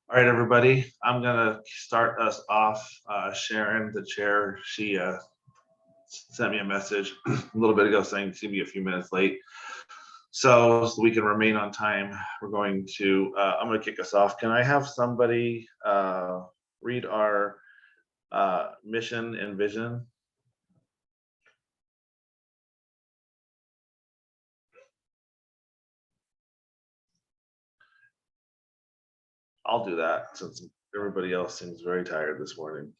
All right, everybody, I'm gonna start us off. Sharon, the chair, she sent me a message a little bit ago saying she'd be a few minutes late. So we can remain on time, I'm gonna kick us off. Can I have somebody read our mission and vision? I'll do that since everybody else seems very tired this morning.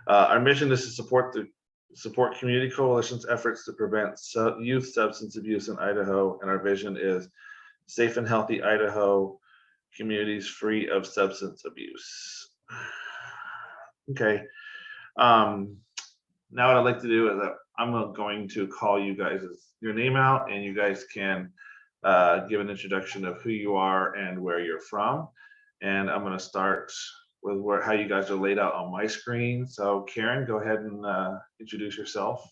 Our mission is to support community coalitions' efforts to prevent youth substance abuse in Idaho, and our vision is safe and healthy Idaho, communities free of substance abuse. Okay. Now what I'd like to do is that I'm going to call you guys your name out, and you guys can give an introduction of who you are and where you're from. And I'm going to start with how you guys are laid out on my screen. So Karen, go ahead and introduce yourself.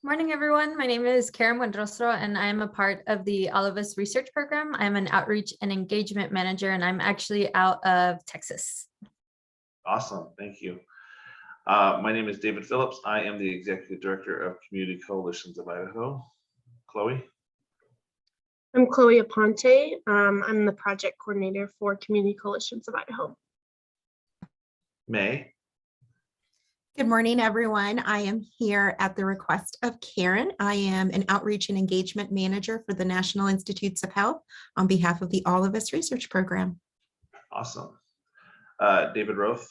Morning, everyone. My name is Karen Beunrostro, and I am a part of the All of Us research program. I'm an outreach and engagement manager, and I'm actually out of Texas. Awesome. Thank you. My name is David Phillips. I am the Executive Director of Community Coalitions of Idaho. Chloe? I'm Chloe Aponte. I'm the project coordinator for Community Coalitions of Idaho. May? Good morning, everyone. I am here at the request of Karen. I am an outreach and engagement manager for the National Institutes of Health on behalf of the All of Us research program. Awesome. David Roth?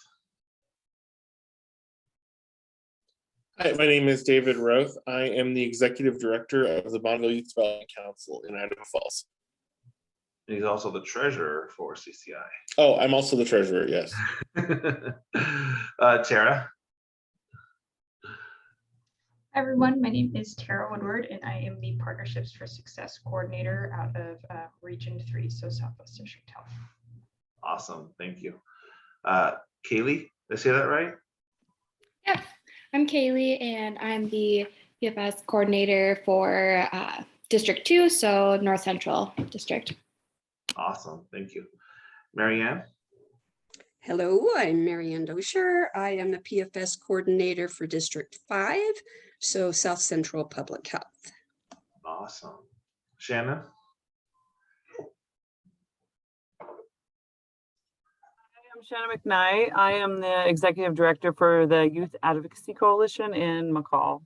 Hi, my name is David Roth. I am the Executive Director of the Bonneville Youth Development Council in Idaho Falls. He's also the treasurer for CCI. Oh, I'm also the treasurer, yes. Tara? Hi everyone, my name is Tara Woodward, and I am the Partnerships for Success Coordinator out of Region 3, so Southwest District Health. Awesome, thank you. Kaylee, did I say that right? Yeah, I'm Kaylee, and I'm the PFS Coordinator for District 2, so North Central District. Awesome, thank you. Marianne? Hello, I'm Marianne Dosher. I am the PFS Coordinator for District 5, so South Central Public Health. Awesome. Shannon? I'm Shannon McKnight. I am the Executive Director for the Youth Advocacy Coalition in McCall.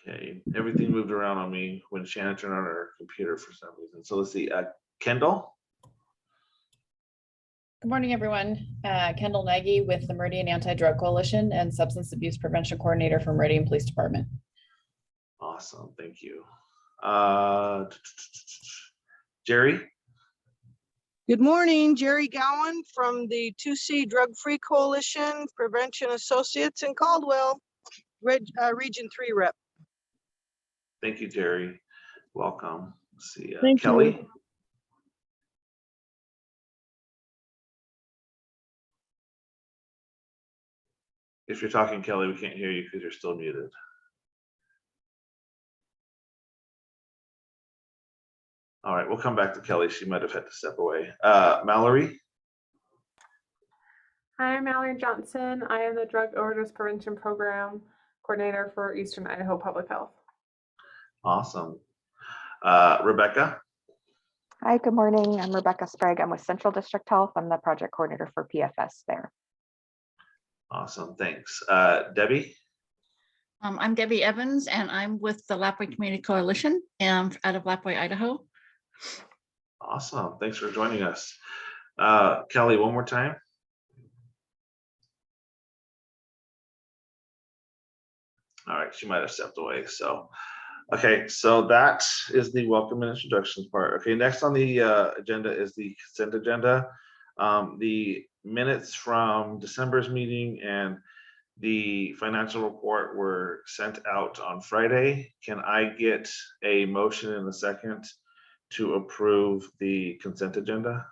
Okay, everything moved around on me when Shannon turned on her computer for some reason. So let's see, Kendall? Good morning, everyone. Kendall Nagy with the Meridian Anti-Drug Coalition and Substance Abuse Prevention Coordinator for Meridian Police Department. Awesome, thank you. Jerry? Good morning, Jerry Gowan from the 2C Drug Free Coalition, Prevention Associates in Caldwell, Region 3 rep. Thank you, Jerry. Welcome. Let's see, Thank Kelly? you. If you're talking, Kelly, we can't hear you because you're still muted. All right, we'll come back to Kelly. She might have had to step away. Mallory? Hi, I'm Mallory Johnson. I am the Drug Overdose Prevention Program Coordinator for Eastern Idaho Public Health. Awesome. Rebecca? Hi, good morning. I'm Rebecca Sprague. I'm with Central District Health. I'm the project coordinator for PFS there. Awesome, thanks. Debbie? I'm Debbie Evans, and I'm with the Lapwai Community Coalition out of Lapwai, Idaho. Awesome, thanks for joining us. Kelly, one more time. All right, she might have stepped away. So, okay, so that is the welcome and introductions part. Okay, next on the agenda is the consent agenda. The minutes from December's meeting and the financial report were sent out on Friday. Can I get a motion in a second to approve the consent agenda?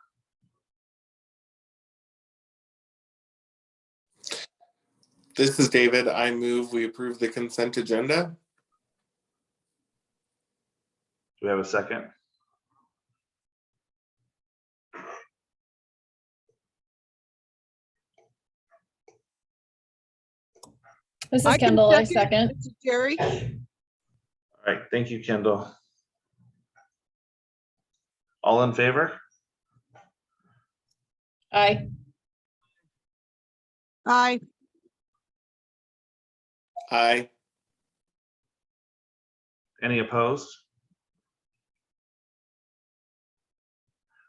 This is David. I move we approve the consent agenda. Do we have a second? This I is can Kendall. I second. This is Jerry. All right, thank you, Kendall. All in favor? Aye. Aye. Aye. Any opposed?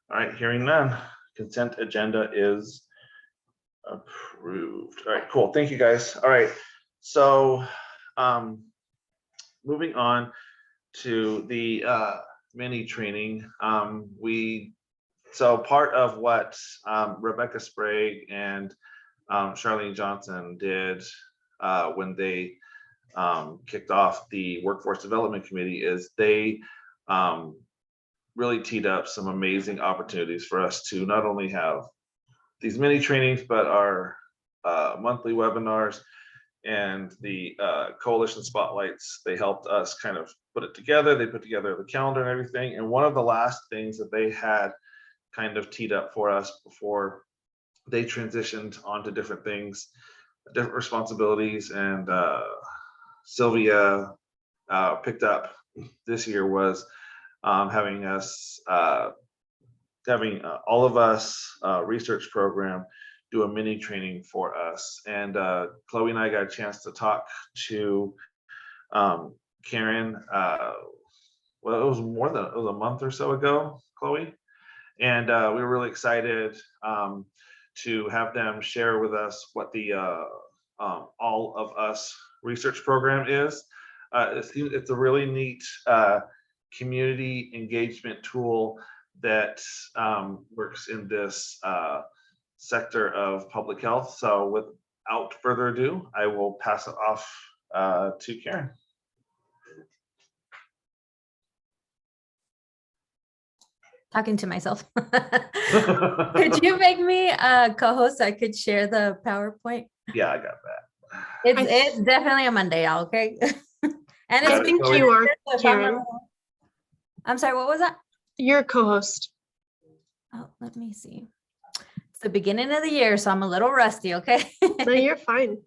All right, hearing none, consent agenda is approved. All right, cool. Thank you, guys. All right, so moving on to the mini training. So part of what Rebecca Sprague and Charlene Johnson did when they kicked off the Workforce Development Committee is they really teed up some amazing opportunities for us to not only have these mini trainings, but our monthly webinars and the coalition spotlights. They helped us kind of put it together. They put together the calendar and everything. And one of the last things that they had kind of teed up for us before they transitioned onto different things, different responsibilities, and Sylvia picked up this year was having us, all of us research program do a mini training for us. And Chloe and I got a chance to talk to Karen, well, it was a month or so ago, Chloe. And we were really excited to have them share with us what the All of Us research program is. It's a really neat community engagement tool that works in this sector of public health. So without further ado, I will pass it off to Karen. Talking to myself. Could you make me a co-host so I could share the PowerPoint? Yeah, I got that. It's definitely a Monday, y'all, okay? And I it's think you are, Karen. I'm sorry, what was that? You're a co-host. Oh, let me see. It's the beginning of the year, so I'm a little rusty, okay? No, you're fine.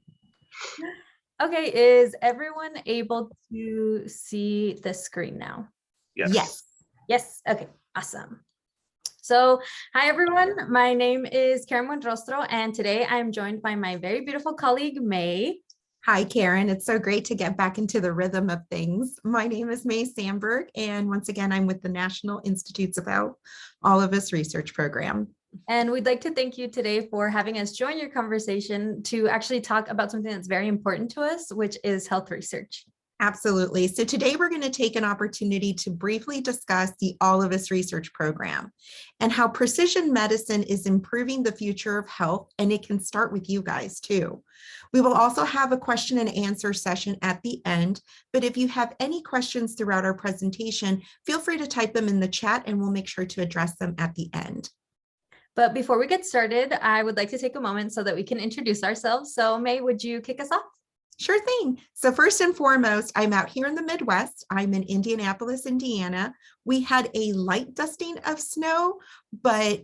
Okay, is everyone able to see the screen now? Yes. Yes, okay, awesome. So, hi everyone, my name is Karen Beunrostro, and today I'm joined by my very beautiful colleague, May. Hi, Karen. It's so great to get back into the rhythm of things. My name is May Sandberg, and once again, I'm with the National Institutes of Health All of Us Research Program. And we'd like to thank you today for having us join your conversation to actually talk about something that's very important to us, which is health research. Absolutely. So today we're going to take an opportunity to briefly discuss the All of Us Research Program and how precision medicine is improving the future of health, and it can start with you guys too. We will also have a question and answer session at the end, but if you have any questions throughout our presentation, feel free to type them in the chat and we'll make sure to address them at the end. But before we get started, I would like to take a moment so that we can introduce ourselves. So May, would you kick us off? Sure thing. So first and foremost, I'm out here in the Midwest. I'm in Indianapolis, Indiana. We had a light dusting of snow, but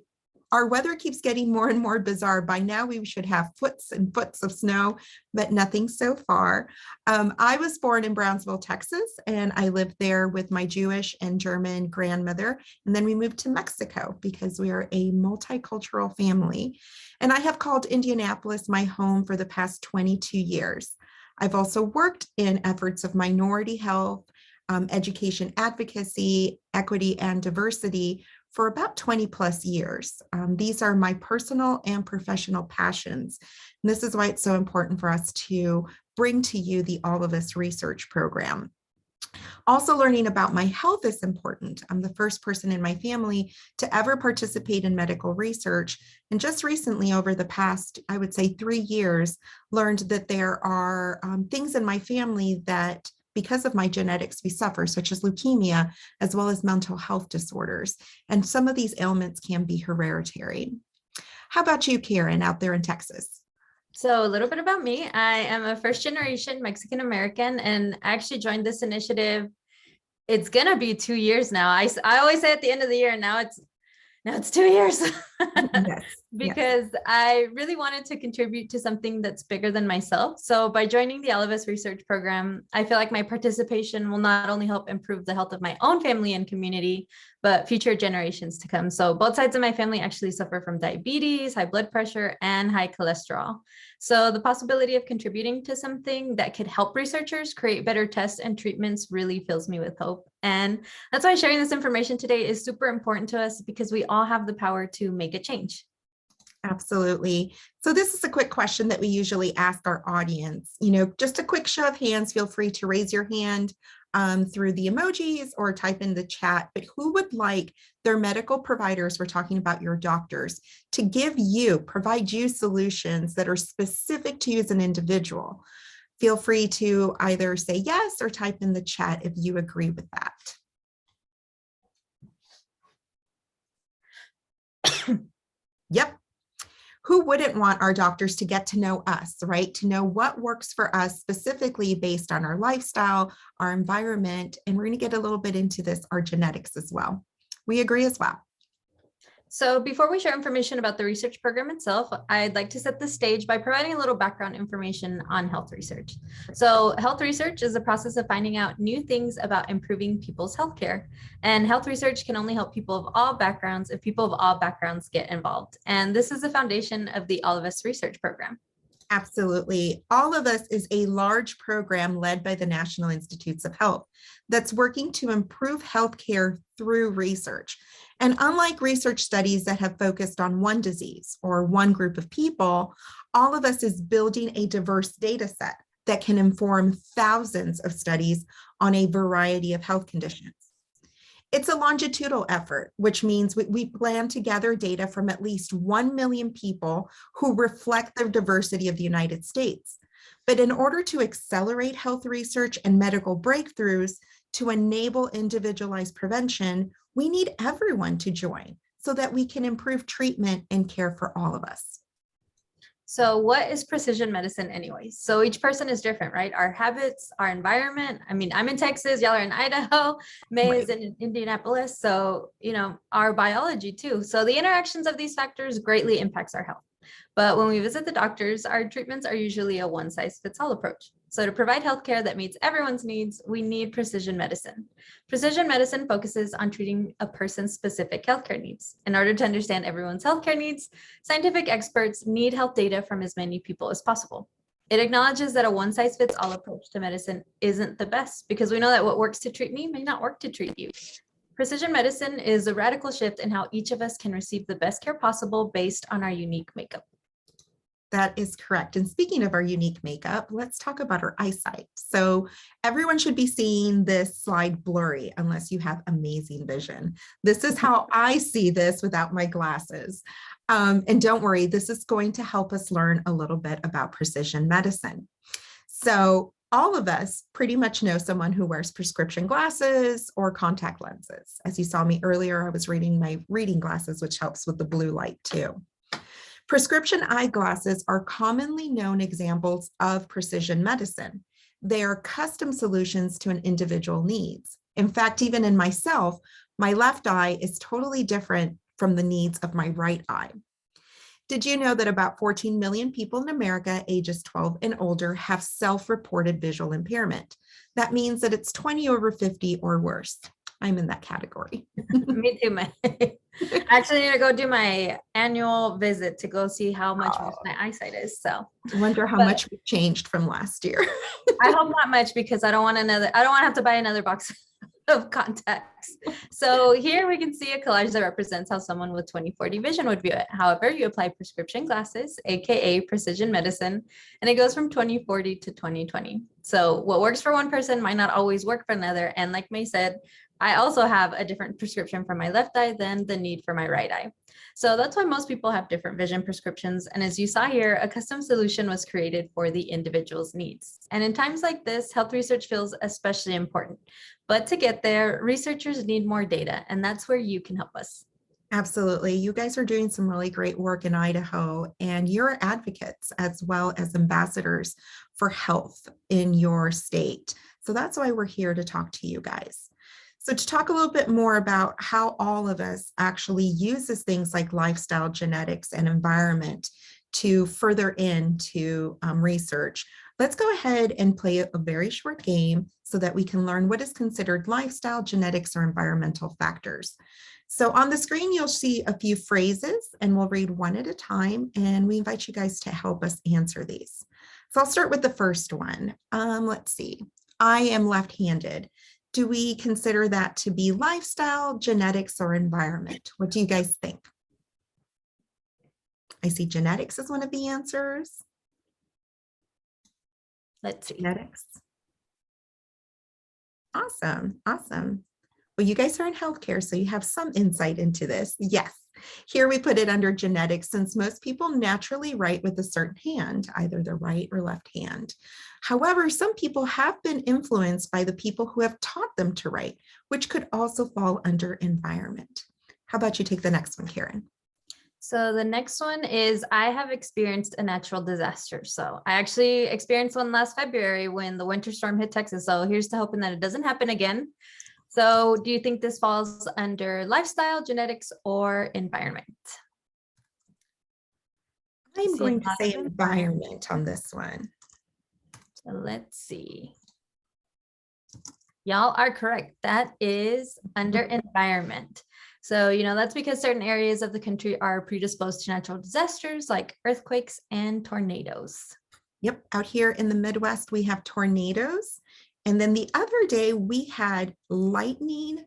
our weather keeps getting more and more bizarre. By now, we should have foots and foots of snow, but nothing so far. I was born in Brownsville, Texas, and I lived there with my Jewish and German grandmother. And then we moved to Mexico because we are a multicultural family. And I have called Indianapolis my home for the past 22 years. I've also worked in efforts of minority health, education advocacy, equity, and diversity for about 20 plus years. These are my personal and professional passions. And this is why it's so important for us to bring to you the All of Us Research Program. Also, learning about my health is important. I'm the first person in my family to ever participate in medical research. And just recently, over the past, I would say 3 years, learned that there are things in my family that, because of my genetics, we suffer, such as leukemia, as well as mental health disorders. And some of these ailments can be hereditary. How about you, Karen, out there in Texas? So a little bit about me. I am a first generation Mexican American, and I actually joined this initiative. It's gonna be 2 years now. I always say at the end of the year, now it's 2 years. Yes. because I really wanted to contribute to something that's bigger than myself. So by joining the All of Us research program, I feel like my participation will not only help improve the health of my own family and community, but future generations to come. So both sides of my family actually suffer from diabetes, high blood pressure, and high cholesterol. So the possibility of contributing to something that could help researchers create better tests and treatments really fills me with hope. And that's why sharing this information today is super important to us, because we all have the power to make a change. Absolutely. So this is a quick question that we usually ask our audience. Just a quick show of hands. Feel free to raise your hand through the emojis or type in the chat. But who would like their medical providers, we're talking about your doctors, to provide you solutions that are specific to you as an individual? Feel free to either say yes or type in the chat if you agree with that. Yep. Who wouldn't want our doctors to get to know us, right? To know what works for us specifically based on our lifestyle, our environment, and we're going to get a little bit into this, our genetics as well. We agree as well. So before we share information about the research program itself, I'd like to set the stage by providing a little background information on health research. So health research is the process of finding out new things about improving people's healthcare. And health research can only help people of all backgrounds if people of all backgrounds get involved. And this is the foundation of the All of Us research program. Absolutely. All of Us is a large program led by the National Institutes of Health that's working to improve healthcare through research. And unlike research studies that have focused on one disease or one group of people, All of Us is building a diverse data set that can inform thousands of studies on a variety of health conditions. It's a longitudinal effort, which means we plan to gather data from at least 1 million people who reflect the diversity of the United States. But in order to accelerate health research and medical breakthroughs to enable individualized prevention, we need everyone to join so that we can improve treatment and care for all of us. So what is precision medicine anyways? So each person is different, right? Our habits, our environment. I mean, I'm in Texas, y'all are in Idaho, May is in Indianapolis. So, our biology too. So the interactions of these factors greatly impacts our health. But when we visit the doctors, our treatments are usually a one-size-fits-all approach. So to provide healthcare that meets everyone's needs, we need precision medicine. Precision medicine focuses on treating a person's specific healthcare needs. In order to understand everyone's healthcare needs, scientific experts need health data from as many people as possible. It acknowledges that a one-size-fits-all approach to medicine isn't the best, because we know that what works to treat me may not work to treat you. Precision medicine is a radical shift in how each of us can receive the best care possible based on our unique makeup. That is correct. And speaking of our unique makeup, let's talk about our eyesight. So everyone should be seeing this slide blurry unless you have amazing vision. This is how I see this without my glasses. And don't worry, this is going to help us learn a little bit about precision medicine. So all of us pretty much know someone who wears prescription glasses or contact lenses. As you saw me earlier, I was reading my reading glasses, which helps with the blue light too. Prescription eyeglasses are commonly known examples of precision medicine. They are custom solutions to an individual needs. In fact, even in myself, my left eye is totally different from the needs of my right eye. Did you know that about 14 million people in America ages 12 and older have self-reported visual impairment? That means that it's 20 over 50 or worse. I'm in that category. Me too. I actually need to go do my annual visit to go see how much my eyesight is. So I wonder how much we've changed from last year. I hope not much, because I don't want to have to buy another box of contacts. So here we can see a collage that represents how someone with 20/40 vision would view it. However, you apply prescription glasses, aka precision medicine, and it goes from 20/40 to 20/20. So what works for one person might not always work for another. And like May said, I also have a different prescription for my left eye than the need for my right eye. So that's why most people have different vision prescriptions. And as you saw here, a custom solution was created for the individual's needs. And in times like this, health research feels especially important. But to get there, researchers need more data, and that's where you can help us. Absolutely. You guys are doing some really great work in Idaho, and you're advocates as well as ambassadors for health in your state. So that's why we're here to talk to you guys. So to talk a little bit more about how all of us actually uses things like lifestyle, genetics, and environment to further into research, let's go ahead and play a very short game so that we can learn what is considered lifestyle, genetics, or environmental factors. So on the screen, you'll see a few phrases and we'll read one at a time, and we invite you guys to help us answer these. So I'll start with the first one. Let's see. I am left-handed. Do we consider that to be lifestyle, genetics, or environment? What do you guys think? I see genetics as one of the answers. Let's see. Genetics. Awesome, awesome. Well, you guys are in healthcare, so you have some insight into this. Yes, here we put it under genetics, since most people naturally write with a certain hand, either the right or left hand. However, some people have been influenced by the people who have taught them to write, which could also fall under environment. How about you take the next one, Karen? So the next one is, I have experienced a natural disaster. So I actually experienced one last February when the winter storm hit Texas. So here's to hoping that it doesn't happen again. So do you think this falls under lifestyle, genetics, or environment? I'm going to say environment on this one. So let's see. Y'all are correct. That is under environment. So, you know, that's because certain areas of the country are predisposed to natural disasters like earthquakes and tornadoes. Yep, out here in the Midwest, we have tornadoes. And then the other day we had lightning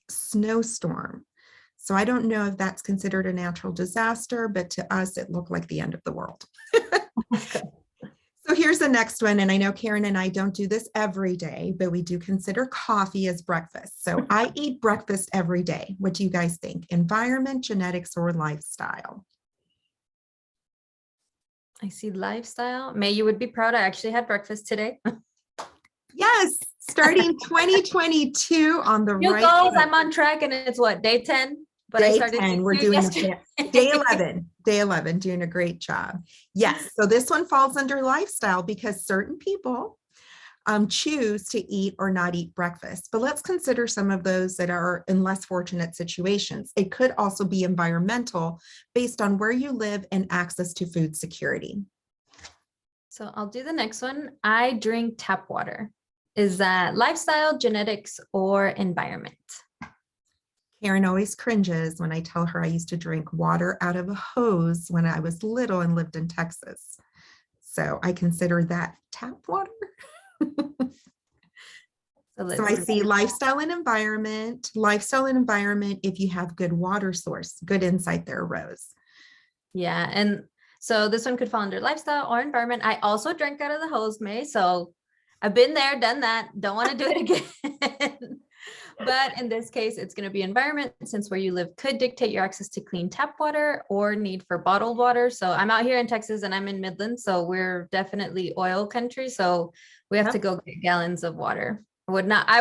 snowstorm. So I don't know if that's considered a natural disaster, but to us, it looked like the end of the world. So here's the next one. And I know Karen and I don't do this every day, but we do consider coffee as breakfast. So I eat breakfast every day. What do you guys think? Environment, genetics, or lifestyle? I see lifestyle. May, you would be proud. I actually had breakfast today. Yes, starting 2022 on the New right. goals, I'm on track, and it's what, day 10? But Day I started 10, we're doing day 11, doing a great job. Yes, so this one falls under lifestyle because certain people choose to eat or not eat breakfast. But let's consider some of those that are in less fortunate situations. It could also be environmental based on where you live and access to food security. So I'll do the next one. I drink tap water. Is that lifestyle, genetics, or environment? Karen always cringes when I tell her I used to drink water out of a hose when I was little and lived in Texas. So I consider that tap water. So I see lifestyle and environment. Lifestyle and environment if you have good water source. Good insight there, Rose. Yeah, and so this one could fall under lifestyle or environment. I also drank out of the hose, May. So I've been there, done that. Don't want to do it again. But in this case, it's going to be environment, since where you live could dictate your access to clean tap water or need for bottled water. So I'm out here in Texas and I'm in Midland. So we're definitely oil country. So we have to go get gallons of water. I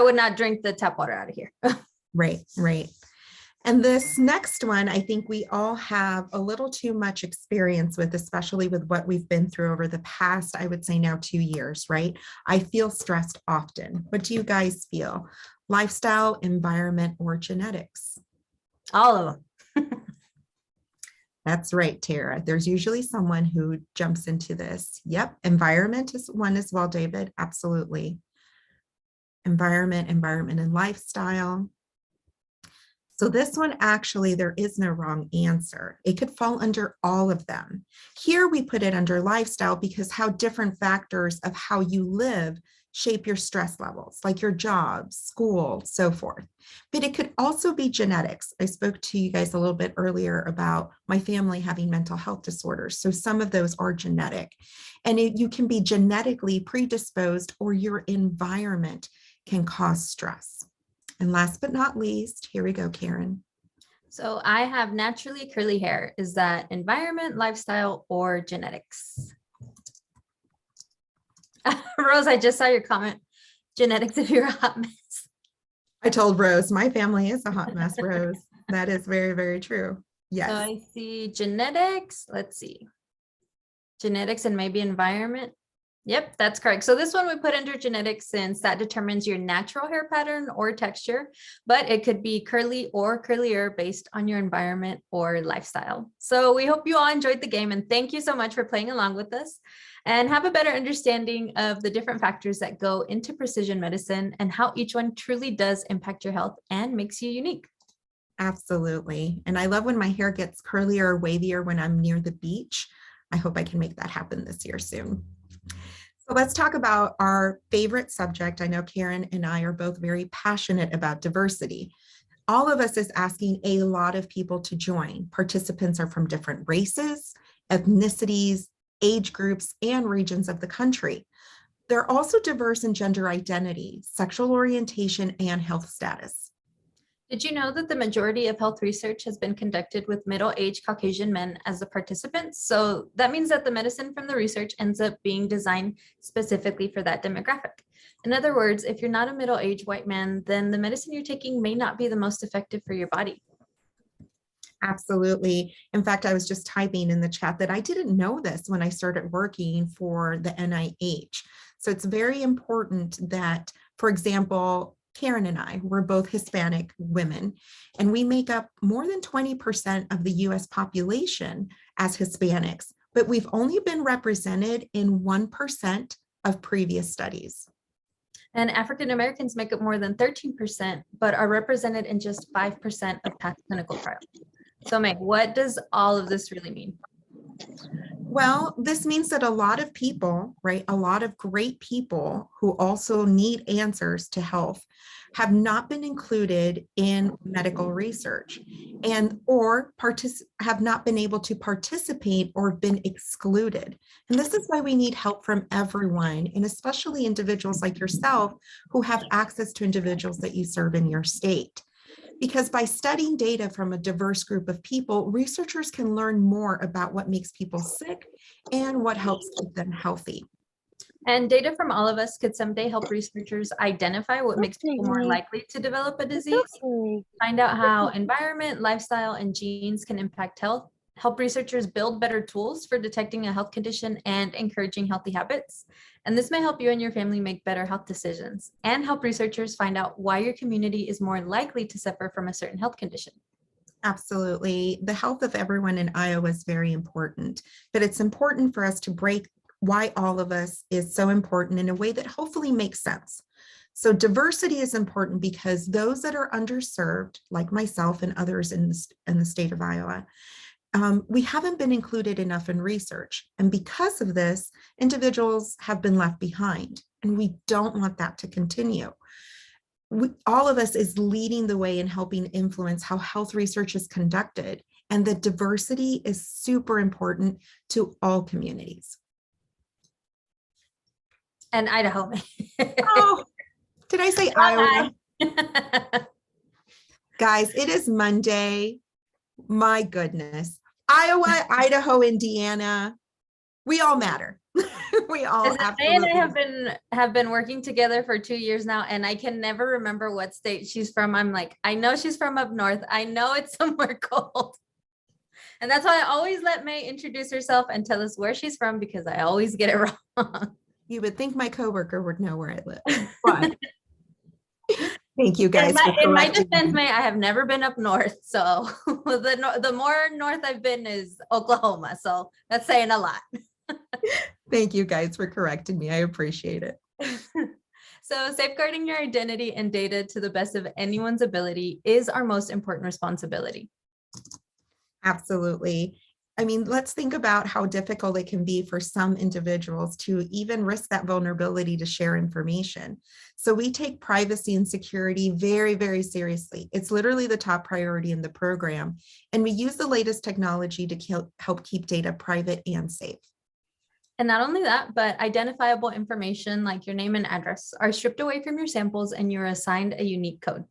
would not drink the tap water out of here. Right, right. And this next one, I think we all have a little too much experience with, especially with what we've been through over the past, I would say now 2 years, right? I feel stressed often. What do you guys feel? Lifestyle, environment, or genetics? All of them. That's right, Tara. There's usually someone who jumps into this. Yep, environment is one as well, David. Absolutely. Environment, and lifestyle. So this one, actually, there is no wrong answer. It could fall under all of them. Here we put it under lifestyle because how different factors of how you live shape your stress levels, like your job, school, so forth. But it could also be genetics. I spoke to you guys a little bit earlier about my family having mental health disorders. So some of those are genetic. And you can be genetically predisposed, or your environment can cause stress. And last but not least, here we go, Karen. So I have naturally curly hair. Is that environment, lifestyle, or genetics? Rose, I just saw your comment. Genetics if you're a hot mess. I told Rose, my family is a hot mess, Rose. That is very, very true. Yes. So I see genetics. Let's see. Genetics and maybe environment. Yep, that's correct. So this one we put under genetics since that determines your natural hair pattern or texture, but it could be curly or curlier based on your environment or lifestyle. So we hope you all enjoyed the game and thank you so much for playing along with us and have a better understanding of the different factors that go into precision medicine and how each one truly does impact your health and makes you unique. Absolutely. And I love when my hair gets curlier or wavier when I'm near the beach. I hope I can make that happen this year soon. So let's talk about our favorite subject. I know Karen and I are both very passionate about diversity. All of us is asking a lot of people to join. Participants are from different races, ethnicities, age groups, and regions of the country. They're also diverse in gender identity, sexual orientation, and health status. Did you know that the majority of health research has been conducted with middle-aged Caucasian men as the participants? So that means that the medicine from the research ends up being designed specifically for that demographic. In other words, if you're not a middle-aged white man, then the medicine you're taking may not be the most effective for your body. Absolutely. In fact, I was just typing in the chat that I didn't know this when I started working for the NIH. So it's very important that, for example, Karen and I, we're both Hispanic women, and we make up more than 20% of the US population as Hispanics, but we've only been represented in 1% of previous studies. And African Americans make up more than 13%, but are represented in just 5% of past clinical trials. So Meg, what does all of this really mean? Well, this means that a lot of people, right, a lot of great people who also need answers to health have not been included in medical research and or have not been able to participate or been excluded. And this is why we need help from everyone, and especially individuals like yourself who have access to individuals that you serve in your state. Because by studying data from a diverse group of people, researchers can learn more about what makes people sick and what helps keep them healthy. And data from all of us could someday help researchers identify what makes people more likely to develop a disease, find out how environment, lifestyle, and genes can impact health, help researchers build better tools for detecting a health condition and encouraging healthy habits. And this may help you and your family make better health decisions and help researchers find out why your community is more likely to suffer from a certain health condition. Absolutely. The health of everyone in Iowa is very important, but it's important for us to break why all of us is so important in a way that hopefully makes sense. So diversity is important because those that are underserved, like myself and others in the state of Iowa, we haven't been included enough in research. And because of this, individuals have been left behind, and we don't want that to continue. All of us is leading the way in helping influence how health research is conducted, and that diversity is super important to all communities. And Idaho. Oh, did I say Iowa? Guys, it is Monday. My goodness. Iowa, Idaho, Indiana, we all matter. We all May and I have been working together for 2 years now, and I can never remember what state she's from. I'm like, I know she's from up north. I know it's somewhere cold. And that's why I always let May introduce herself and tell us where she's from, because I always get it wrong. You would think my coworker would know where I live. But thank you guys. In my defense, May, I have never been up north. So the more north I've been is Oklahoma. So that's saying a lot. Thank you guys for correcting me. I appreciate it. So safeguarding your identity and data to the best of anyone's ability is our most important responsibility. Absolutely. I mean, let's think about how difficult it can be for some individuals to even risk that vulnerability to share information. So we take privacy and security very, very seriously. It's literally the top priority in the program. And we use the latest technology to help keep data private and safe. And not only that, but identifiable information like your name and address are stripped away from your samples and you're assigned a unique code.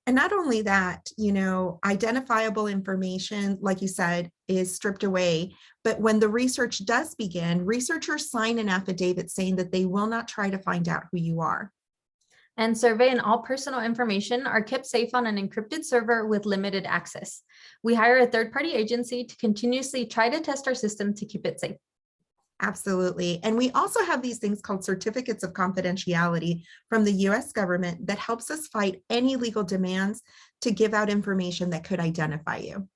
And not only that, you know, identifiable information, like you said, is stripped away. But when the research does begin, researchers sign an affidavit saying that they will not try to find out who you are. And survey and all personal information are kept safe on an encrypted server with limited access. We hire a third-party agency to continuously try to test our system to keep it safe. Absolutely. And we also have these things called certificates of confidentiality from the US government that helps us fight any legal demands to give out information that could identify you.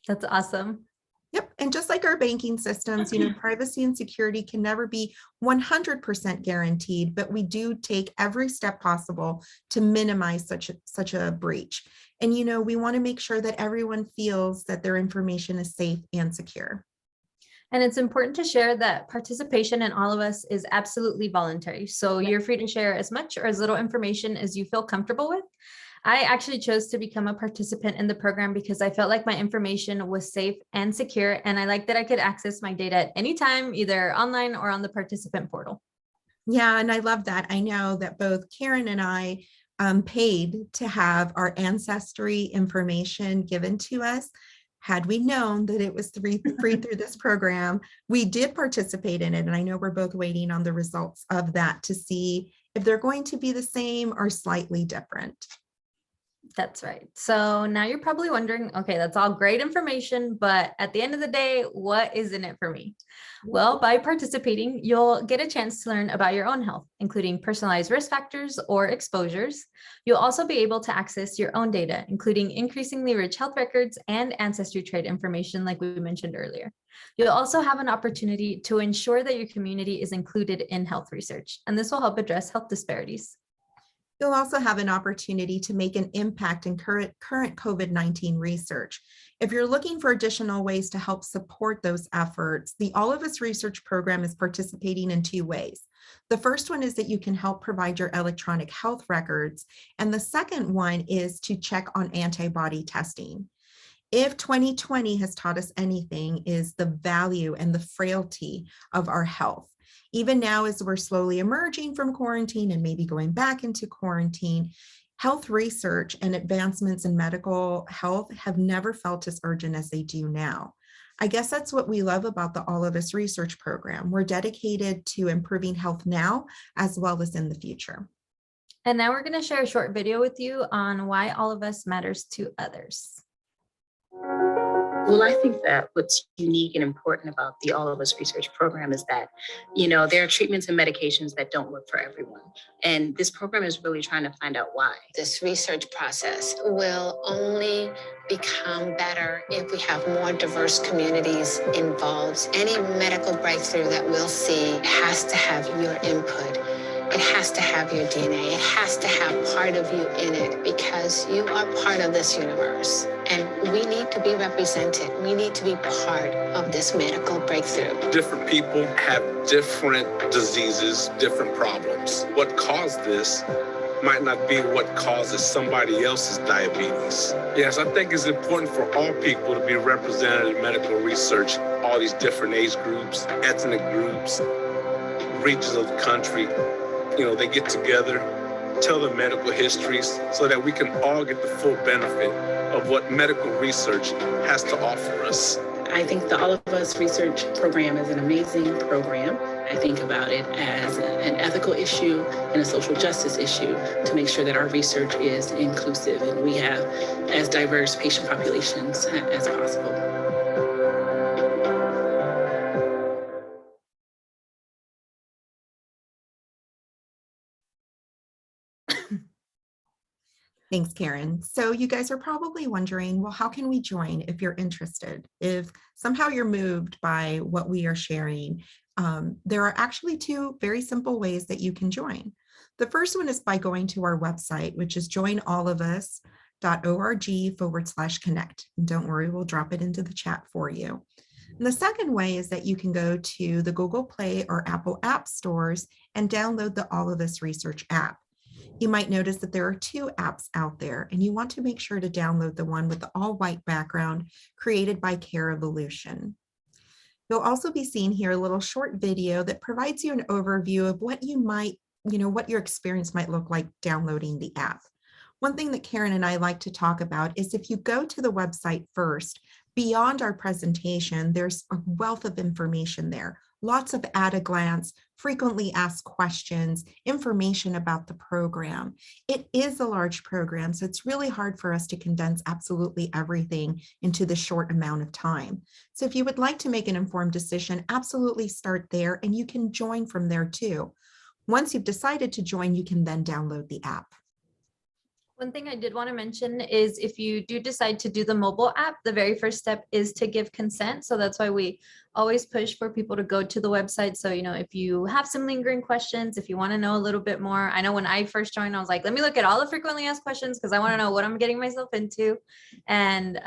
That's awesome. Yep. And just like our banking systems, privacy and security can never be 100% guaranteed, but we do take every step possible to minimize such a breach. And, we want to make sure that everyone feels that their information is safe and secure. And it's important to share that participation in All of Us is absolutely voluntary. So you're free to share as much or as little information as you feel comfortable with. I actually chose to become a participant in the program because I felt like my information was safe and secure, and I like that I could access my data at any time, either online or on the participant portal. Yeah, and I love that. I know that both Karen and I paid to have our ancestry information given to us. Had we known that it was free through this program, we did participate in it. And I know we're both waiting on the results of that to see if they're going to be the same or slightly different. That's right. So now you're probably wondering, okay, that's all great information, but at the end of the day, what is in it for me? Well, by participating, you'll get a chance to learn about your own health, including personalized risk factors or exposures. You'll also be able to access your own data, including increasingly rich health records and ancestry trait information, like we mentioned earlier. You'll also have an opportunity to ensure that your community is included in health research, and this will help address health disparities. You'll also have an opportunity to make an impact in current COVID-19 research. If you're looking for additional ways to help support those efforts, the All of Us Research Program is participating in 2 ways. The first one is that you can help provide your electronic health records, and the second one is to check on antibody testing. If 2020 has taught us anything, is the value and the frailty of our health. Even now, as we're slowly emerging from quarantine and maybe going back into quarantine, health research and advancements in medical health have never felt as urgent as they do now. I guess that's what we love about the All of Us Research Program. We're dedicated to improving health now as well as in the future. And now we're going to share a short video with you on why All of Us matters to others. Well, I think that what's unique and important about the All of Us Research Program is that, there are treatments and medications that don't work for everyone. And this program is really trying to find out why. This research process will only become better if we have more diverse communities involved. Any medical breakthrough that we'll see has to have your input. It has to have your DNA. It has to have part of you in it because you are part of this universe. And we need to be represented. We need to be part of this medical breakthrough. Different people have different diseases, different problems. What caused this might not be what causes somebody else's diabetes. Yes, I think it's important for all people to be represented in medical research, all these different age groups, ethnic groups, regions of the country. They get together, tell their medical histories so that we can all get the full benefit of what medical research has to offer us. I think the All of Us Research Program is an amazing program. I think about it as an ethical issue and a social justice issue to make sure that our research is inclusive and we have as diverse patient populations as possible. Thanks, Karen. So you guys are probably wondering, well, how can we join if you're interested? If somehow you're moved by what we are sharing, there are actually 2 very simple ways that you can join. The first one is by going to our website, which is joinallofus.org/connect. And don't worry, we'll drop it into the chat for you. And the second way is that you can go to the Google Play or Apple App stores and download the All of Us Research app. You might notice that there are 2 apps out there, and you want to make sure to download the one with the all-white background created by Care Evolution. You'll also be seeing here a little short video that provides you an overview of what you might, what your experience might look like downloading the app. One thing that Karen and I like to talk about is if you go to the website first, beyond our presentation, there's a wealth of information there. lots of at a glance, frequently asked questions, information about the program. It is a large program, so it's really hard for us to condense absolutely everything into the short amount of time. So if you would like to make an informed decision, absolutely start there, and you can join from there too. Once you've decided to join, you can then download the app. One thing I did want to mention is if you do decide to do the mobile app, the very first step is to give consent. So that's why we always push for people to go to the website. So, you know, if you have some lingering questions, if you want to know a little bit more, I know when I first joined, I was like, let me look at all the frequently asked questions because I want to know what I'm getting myself into. And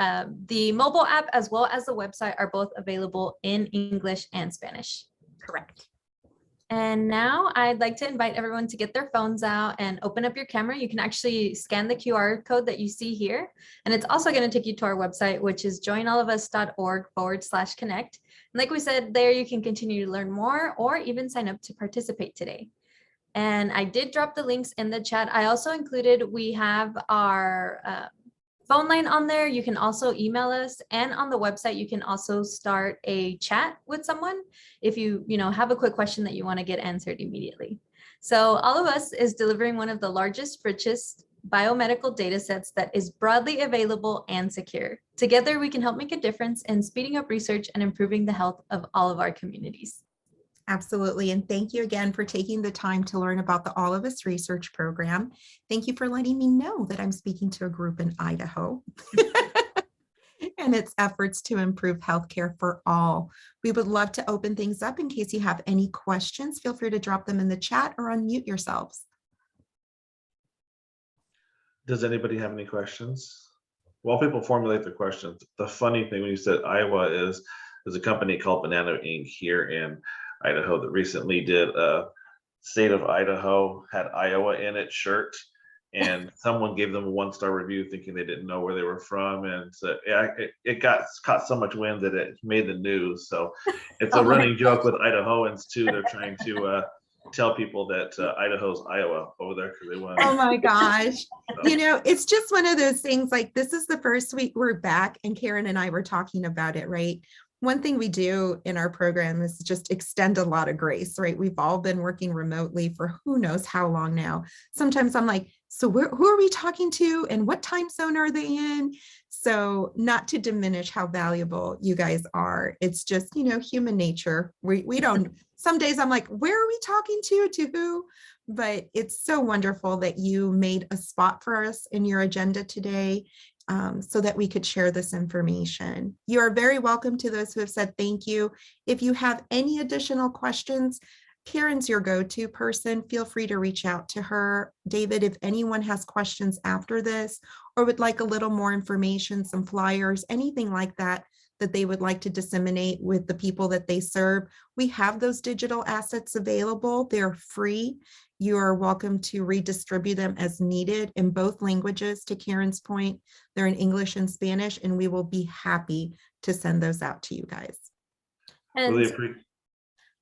the mobile app as well as the website are both available in English and Spanish. Correct. And now I'd like to invite everyone to get their phones out and open up your camera. You can actually scan the QR code that you see here. And it's also going to take you to our website, which is joinallofus.org/connect. And like we said, there you can continue to learn more or even sign up to participate today. And I did drop the links in the chat. I also included, we have our phone line on there. You can also email us, and on the website you can also start a chat with someone if you have a quick question that you want to get answered immediately. So All of Us is delivering one of the largest, richest biomedical data sets that is broadly available and secure. Together we can help make a difference in speeding up research and improving the health of all of our communities. Absolutely. And thank you again for taking the time to learn about the All of Us research program. Thank you for letting me know that I'm speaking to a group in Idaho and its efforts to improve healthcare for all. We would love to open things up in case you have any questions. Feel free to drop them in the chat or unmute yourselves. Does anybody have any questions? While people formulate their questions, the funny thing when you said Iowa is, there's a company called Banana Inc. here in Idaho that recently did a state of Idaho had Iowa in its shirt, and someone gave them a 1-star review thinking they didn't know where they were from, and so it caught so much wind that it made the news. So it's a running joke with Idahoans too. They're trying to tell people that Idaho's Iowa over there because they won. Oh my gosh. You know, it's just one of those things, like, this is the first week we're back and Karen and I were talking about it, right? One thing we do in our program is just extend a lot of grace, right? We've all been working remotely for who knows how long now. Sometimes I'm like, so who are we talking to and what time zone are they in? So not to diminish how valuable you guys are. It's just, human nature. We don't, some days I'm like, where are we talking to who? But it's so wonderful that you made a spot for us in your agenda today. So that we could share this information. You are very welcome to those who have said thank you. If you have any additional questions, Karen's your go-to person. Feel free to reach out to her. David, if anyone has questions after this or would like a little more information, some flyers, anything like that, that they would like to disseminate with the people that they serve, we have those digital assets available. They're free. You are welcome to redistribute them as needed in both languages. To Karen's point, they're in English and Spanish, and we will be happy to send those out to you guys. Really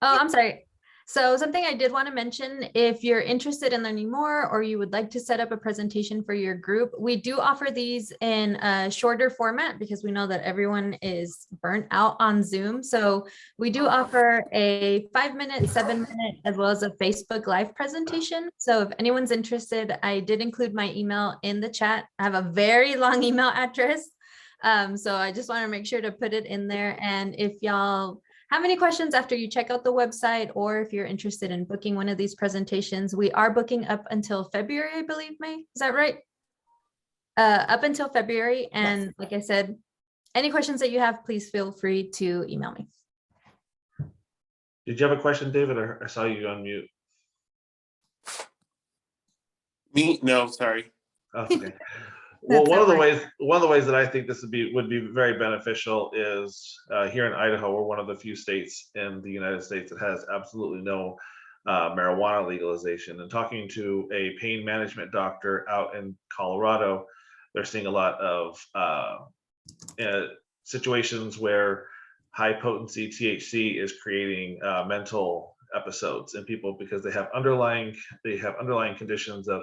I'm sorry. So something I did want to mention, if you're interested in learning more or you would like to set up a presentation for your group, we do offer these in a shorter format because we know that everyone is burnt out on Zoom. So we do offer a 5-minute, 7-minute, as well as a Facebook Live presentation. So if anyone's interested, I did include my email in the chat. I have a very long email address. So I just want to make sure to put it in there. And if y'all have any questions after you check out the website, or if you're interested in booking one of these presentations, we are booking up until February, I believe, May. Is that right? Up until February. And yes, like I said, any questions that you have, please feel free to email me. Did you have a question, David? I saw you on mute. Me? No, sorry. Okay. Well, one of the ways that I think this would be very beneficial is here in Idaho, we're one of the few states in the United States that has absolutely no marijuana legalization. And talking to a pain management doctor out in Colorado, they're seeing a lot of situations where high potency THC is creating mental episodes in people because they have underlying conditions of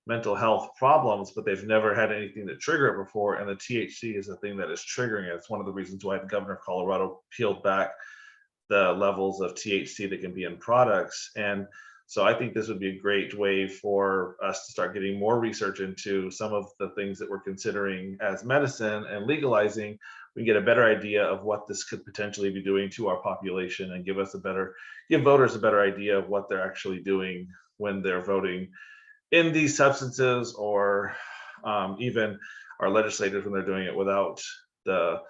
mental health problems, but they've never had anything to trigger it before, and the THC is the thing that is triggering it. It's one of the reasons why the governor of Colorado peeled back the levels of THC that can be in products. And so I think this would be a great way for us to start getting more research into some of the things that we're considering as medicine and legalizing. We get a better idea of what this could potentially be doing to our population and give voters a better idea of what they're actually doing when they're voting in these substances, or even our legislators when they're doing it without the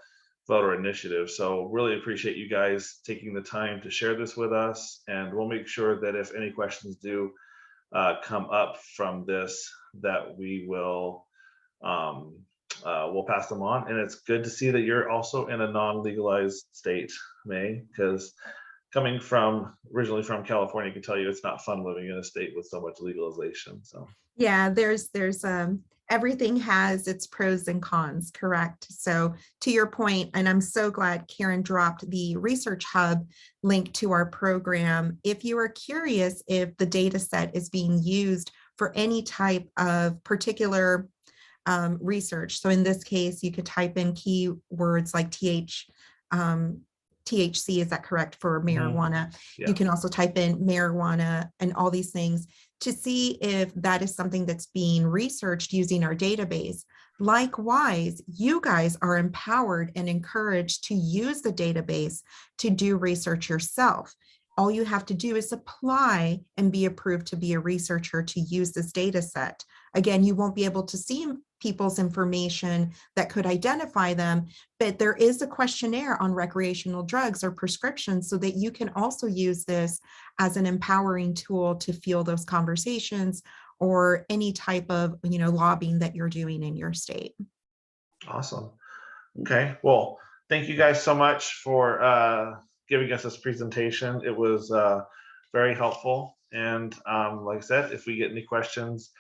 voter initiative. So really appreciate you guys taking the time to share this with us, and we'll make sure that if any questions do come up from this, that we will we'll pass them on. And it's good to see that you're also in a non-legalized state, May, because coming originally from California, I can tell you it's not fun living in a state with so much legalization. So Yeah, there's everything has its pros and cons, correct? So to your point, and I'm so glad Karen dropped the Research Hub link to our program. If you are curious if the data set is being used for any type of particular research, so in this case, you could type in keywords like THC, is that correct, for marijuana? Yeah. You can also type in marijuana and all these things to see if that is something that's being researched using our database. Likewise, you guys are empowered and encouraged to use the database to do research yourself. All you have to do is apply and be approved to be a researcher to use this data set. Again, you won't be able to see people's information that could identify them, but there is a questionnaire on recreational drugs or prescriptions so that you can also use this as an empowering tool to fuel those conversations or any type of lobbying that you're doing in your state. Awesome. Okay, well, thank you guys so much for giving us this presentation. It was very helpful. And like I said, if we get any questions,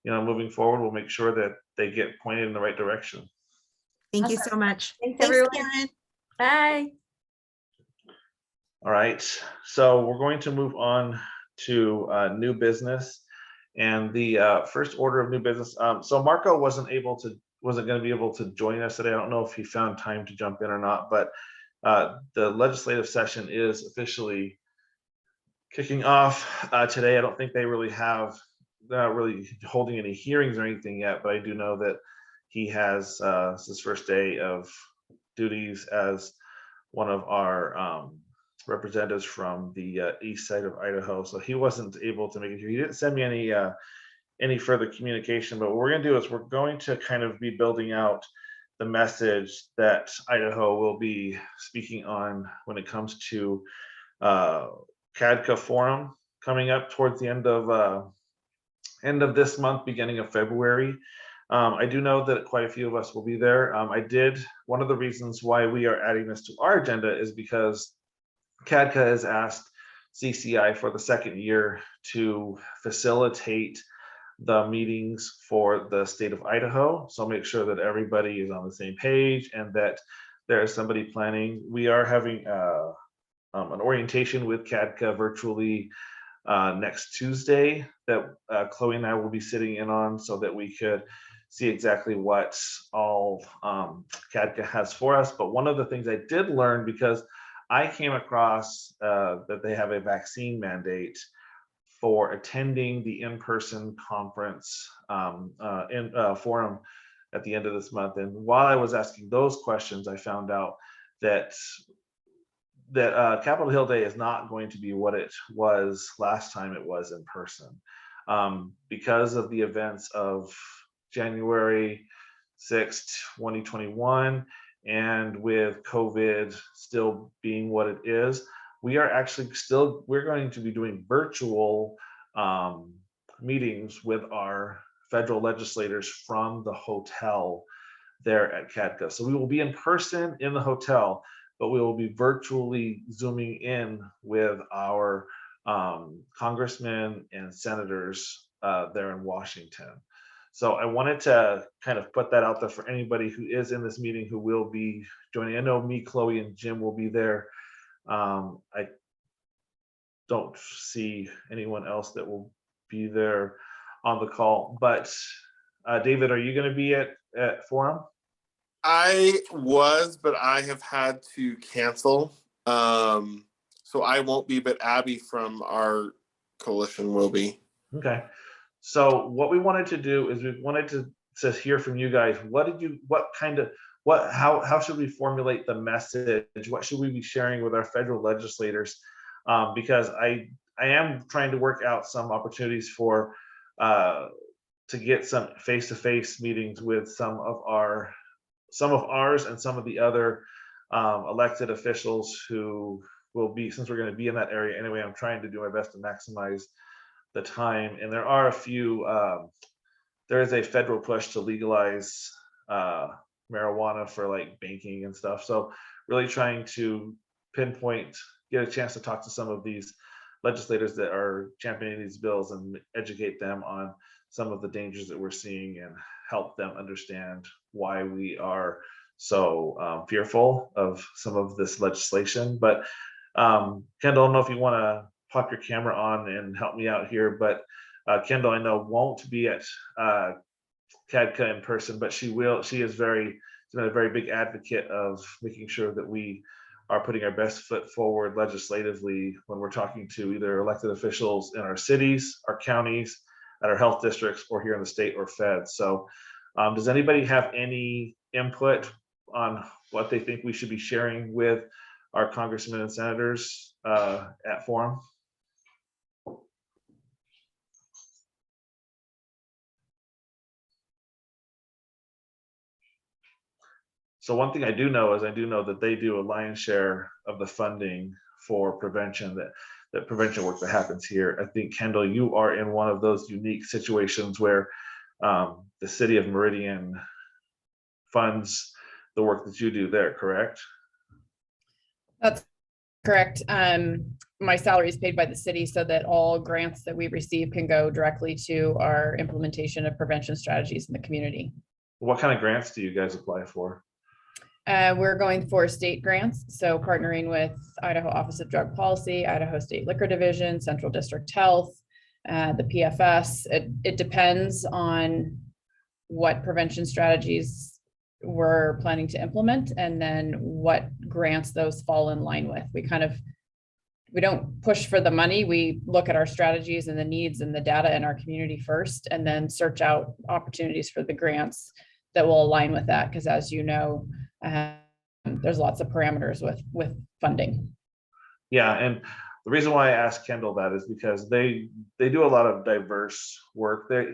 moving forward, we'll make sure that they get pointed in the right direction. Thank you so much. Thanks everyone. Karen. Bye. All right, so we're going to move on to new business. And the first order of new business, so Marco wasn't going to be able to join us today. I don't know if he found time to jump in or not, but the legislative session is officially kicking off today. I don't think they really have, they're not really holding any hearings or anything yet, but I do know that he has his first day of duties as one of our representatives from the east side of Idaho. So he wasn't able to make it here. He didn't send me any further communication, but what we're going to do is we're going to kind of be building out the message that Idaho will be speaking on when it comes to CADCA forum coming up towards the end of this month, beginning of February. I do know that quite a few of us will be there. One of the reasons why we are adding this to our agenda is because CADCA has asked CCI for the second year to facilitate the meetings for the state of Idaho. So make sure that everybody is on the same page and that there is somebody planning. We are having an orientation with CADCA virtually next Tuesday that Chloe and I will be sitting in on so that we could see exactly what all CADCA has for us. But one of the things I did learn, because I came across that they have a vaccine mandate for attending the in-person conference forum at the end of this month. And while I was asking those questions, I found out that Capitol Hill Day is not going to be what it was last time it was in person. Because of the events of January 6th, 2021, and with COVID still being what it is, we're going to be doing virtual meetings with our federal legislators from the hotel there at CADCA. So we will be in person in the hotel, but we will be virtually zooming in with our congressmen and senators there in Washington. So I wanted to kind of put that out there for anybody who is in this meeting who will be joining. I know me, Chloe, and Jim will be there. I don't see anyone else that will be there on the call, but David, are you going to be at Forum? I was, but I have had to cancel. So I won't be, but Abby from our coalition will be. Okay. So what we wanted to do is we wanted to hear from you guys. How should we formulate the message? What should we be sharing with our federal legislators? Because I am trying to work out some opportunities for to get some face-to-face meetings with some of ours and some of the other elected officials who will be, since we're going to be in that area anyway. I'm trying to do my best to maximize the time, and there are a few. There is a federal push to legalize marijuana for like banking and stuff. So really trying to pinpoint, get a chance to talk to some of these legislators that are championing these bills and educate them on some of the dangers that we're seeing and help them understand why we are so fearful of some of this legislation. But Kendall, I don't know if you want to pop your camera on and help me out here, but Kendall, I know won't be at CADCA in person, but she will. She's been a very big advocate of making sure that we are putting our best foot forward legislatively when we're talking to either elected officials in our cities, our counties, at our health districts, or here in the state or Fed. So does anybody have any input on what they think we should be sharing with our congressmen and senators at forum? So one thing I do know is that they do a lion's share of the funding for prevention, that prevention work that happens here. I think, Kendall, you are in one of those unique situations where the city of Meridian funds the work that you do there, correct? That's correct. My salary is paid by the city so that all grants that we receive can go directly to our implementation of prevention strategies in the community. What kind of grants do you guys apply for? We're going for state grants, so partnering with Idaho Office of Drug Policy, Idaho State Liquor Division, Central District Health, the PFS. It depends on what prevention strategies we're planning to implement and then what grants those fall in line with. We don't push for the money. We look at our strategies and the needs and the data in our community first, and then search out opportunities for the grants that will align with that. Because as you know, there's lots of parameters with funding. Yeah, and the reason why I asked Kendall that is because they do a lot of diverse work. They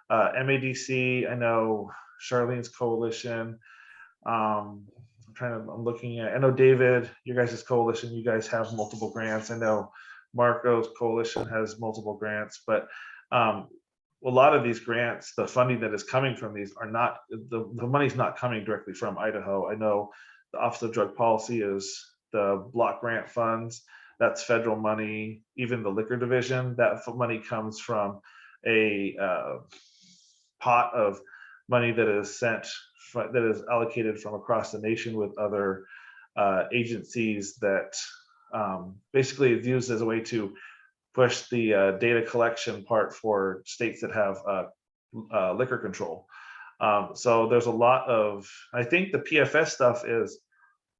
MADC, I know Charlene's coalition. I'm looking at, I know David, your guys' coalition, you guys have multiple grants. I know Marco's coalition has multiple grants, but a lot of these grants, the funding that is coming from these are not, the money's not coming directly from Idaho. I know the Office of Drug Policy is the block grant funds. That's federal money. Even the liquor division, that money comes from a pot of money that is allocated from across the nation with other agencies that basically is used as a way to push the data collection part for states that have liquor control. So there's a lot of, I think the PFS stuff is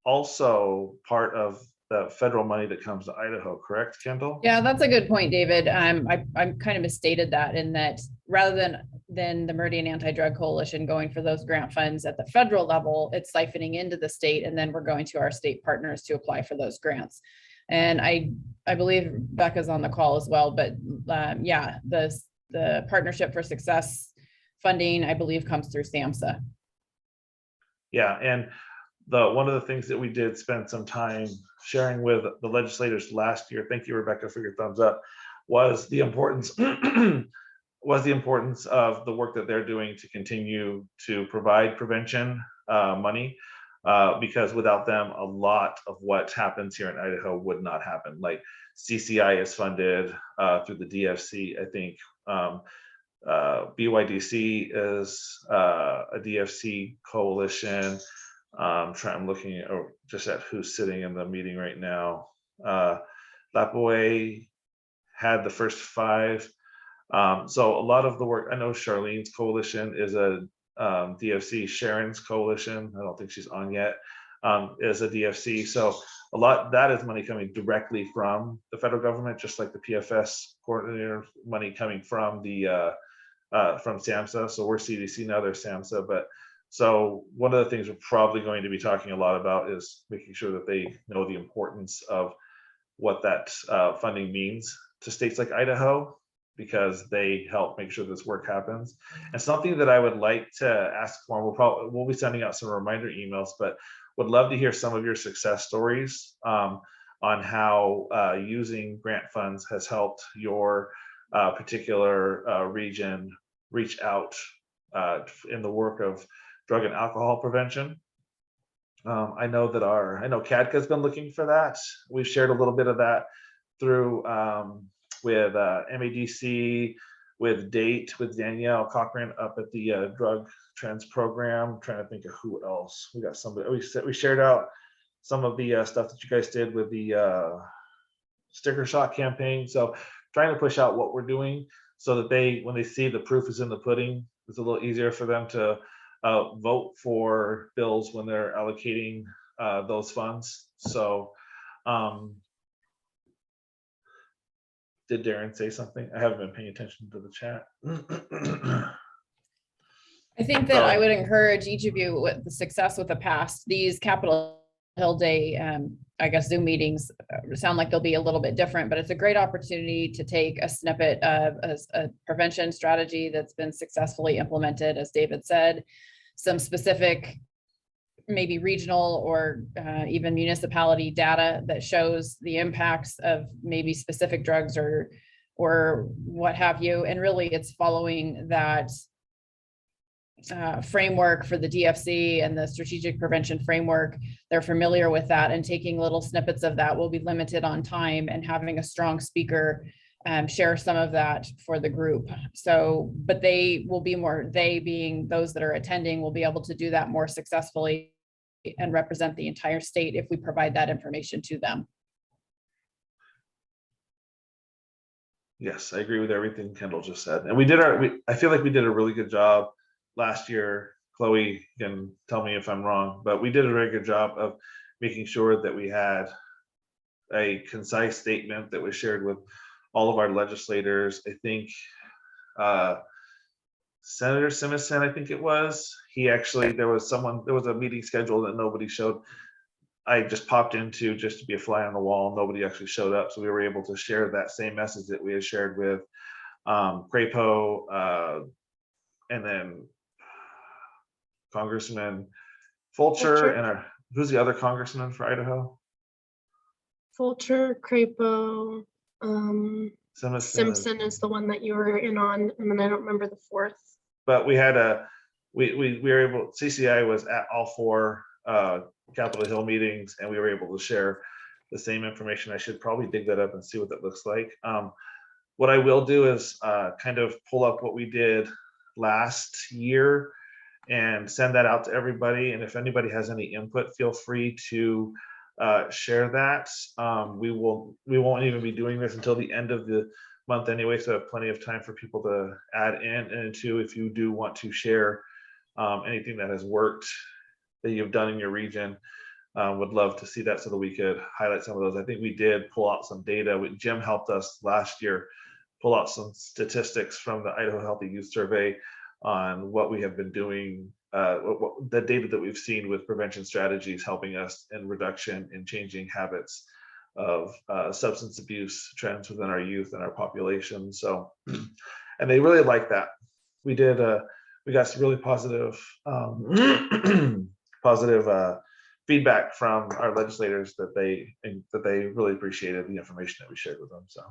also part of the federal money that comes to Idaho, correct, Kendall? Yeah, that's a good point, David. I kind of misstated that, in that rather than the Meridian Anti-Drug Coalition going for those grant funds at the federal level, it's siphoning into the state, and then we're going to our state partners to apply for those grants. And I believe Becca's on the call as well, but yeah, the Partnership for Success funding, I believe, comes through SAMHSA. Yeah, and one of the things that we did spend some time sharing with the legislators last year, thank you, Rebecca, for your thumbs up, was the importance of the work that they're doing to continue to provide prevention money. Because without them, a lot of what happens here in Idaho would not happen. Like CCI is funded through the DFC. I think BYDC is a DFC coalition. I'm looking at just at who's sitting in the meeting right now. Lapaway had the first 5. So a lot of the work, I know Charlene's coalition is a DFC. Sharon's coalition, I don't think she's on yet. as a DFC. So a lot that is money coming directly from the federal government, just like the PFS coordinator money coming from the from SAMHSA. So we're CDC now, they're SAMHSA. But so one of the things we're probably going to be talking a lot about is making sure that they know the importance of what that funding means to states like Idaho, because they help make sure this work happens. And something that I would like to ask for, we'll be sending out some reminder emails, but would love to hear some of your success stories on how using grant funds has helped your particular region reach out in the work of drug and alcohol prevention. I know CADCA has been looking for that. We've shared a little bit of that through with MADC, with DATE, with Danielle Cochran up at the drug trends program. I'm trying to think of who else. We got somebody. We shared out some of the stuff that you guys did with the sticker shock campaign. So trying to push out what we're doing so that they, when they see the proof is in the pudding, it's a little easier for them to vote for bills when they're allocating those funds. So did Darren say something? I haven't been paying attention to the chat. I think that I would encourage each of you with the success with the past, these Capitol Hill Day, I guess Zoom meetings sound like they'll be a little bit different, but it's a great opportunity to take a snippet of a prevention strategy that's been successfully implemented, as David said, some specific maybe regional or even municipality data that shows the impacts of maybe specific drugs or what have you. And really it's following that framework for the DFC and the strategic prevention framework. They're familiar with that, and taking little snippets of that will be limited on time, and having a strong speaker share some of that for the group. So, but they will be more, they being those that are attending, will be able to do that more successfully and represent the entire state if we provide that information to them. Yes, I agree with everything Kendall just said. And I feel like we did a really good job last year. Chloe can tell me if I'm wrong, but we did a very good job of making sure that we had a concise statement that was shared with all of our legislators. I think Senator Simison, I think it was, he actually, there was a meeting scheduled that nobody showed. I just popped into just to be a fly on the wall. Nobody actually showed up. So we were able to share that same message that we had shared with Crapo and then Congressman Fulcher and who's the other congressman for Idaho? Fulcher, Crapo, Simpson is the one that you were in on, and then I don't remember the fourth. But we had we were able, CCI was at all four Capitol Hill meetings, and we were able to share the same information. I should probably dig that up and see what that looks like. What I will do is kind of pull up what we did last year and send that out to everybody. And if anybody has any input, feel free to share that. We won't even be doing this until the end of the month anyway, so I have plenty of time for people to add in. And two, if you do want to share anything that has worked that you've done in your region, would love to see that so that we could highlight some of those. I think we did pull out some data. Jim helped us last year pull out some statistics from the Idaho Healthy Youth Survey on what we have been doing, the data that we've seen with prevention strategies helping us in reduction in changing habits of substance abuse trends within our youth and our population. So, and they really like that. We got some really positive feedback from our legislators that they really appreciated the information that we shared with them. So,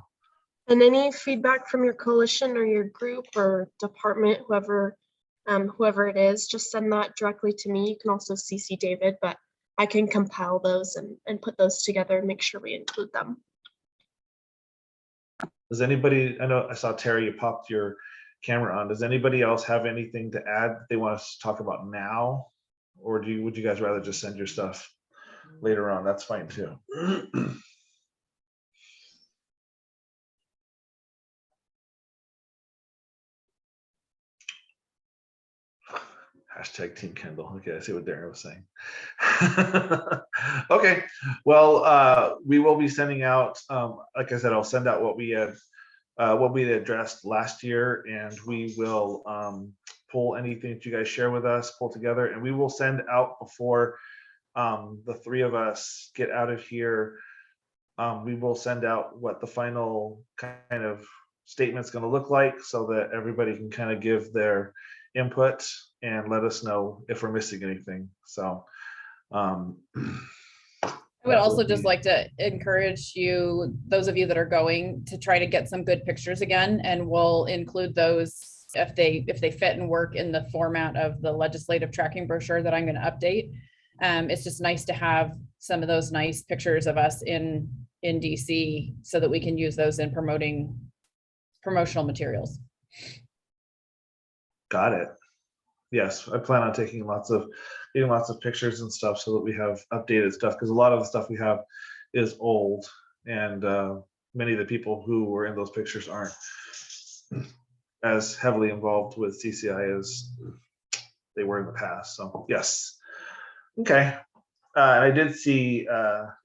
and any feedback from your coalition or your group or department, whoever it is, just send that directly to me. You can also CC David, but I can compile those and put those together and make sure we include them. Does anybody, I know I saw Terry, you popped your camera on. Does anybody else have anything to add that they want us to talk about now? Or would you guys rather just send your stuff later on? That's fine too. Hashtag Team Kendall. Okay, I see what Darren was saying. Okay, well, we will be sending out, like I said, I'll send out what we had addressed last year, and we will pull anything that you guys share with us, pull together, and we will send out before the three of us get out of here. We will send out what the final kind of statement's going to look like, so that everybody can kind of give their input and let us know if we're missing anything. So I would also just like to encourage you, those of you that are going, to try to get some good pictures again, and we'll include those if they fit and work in the format of the legislative tracking brochure that I'm going to update. It's just nice to have some of those nice pictures of us in DC, so that we can use those in promotional materials. Got it. Yes, I plan on taking lots of pictures and stuff, so that we have updated stuff, because a lot of the stuff we have is old, and many of the people who were in those pictures aren't as heavily involved with CCI as they were in the past. So yes. Okay. I did see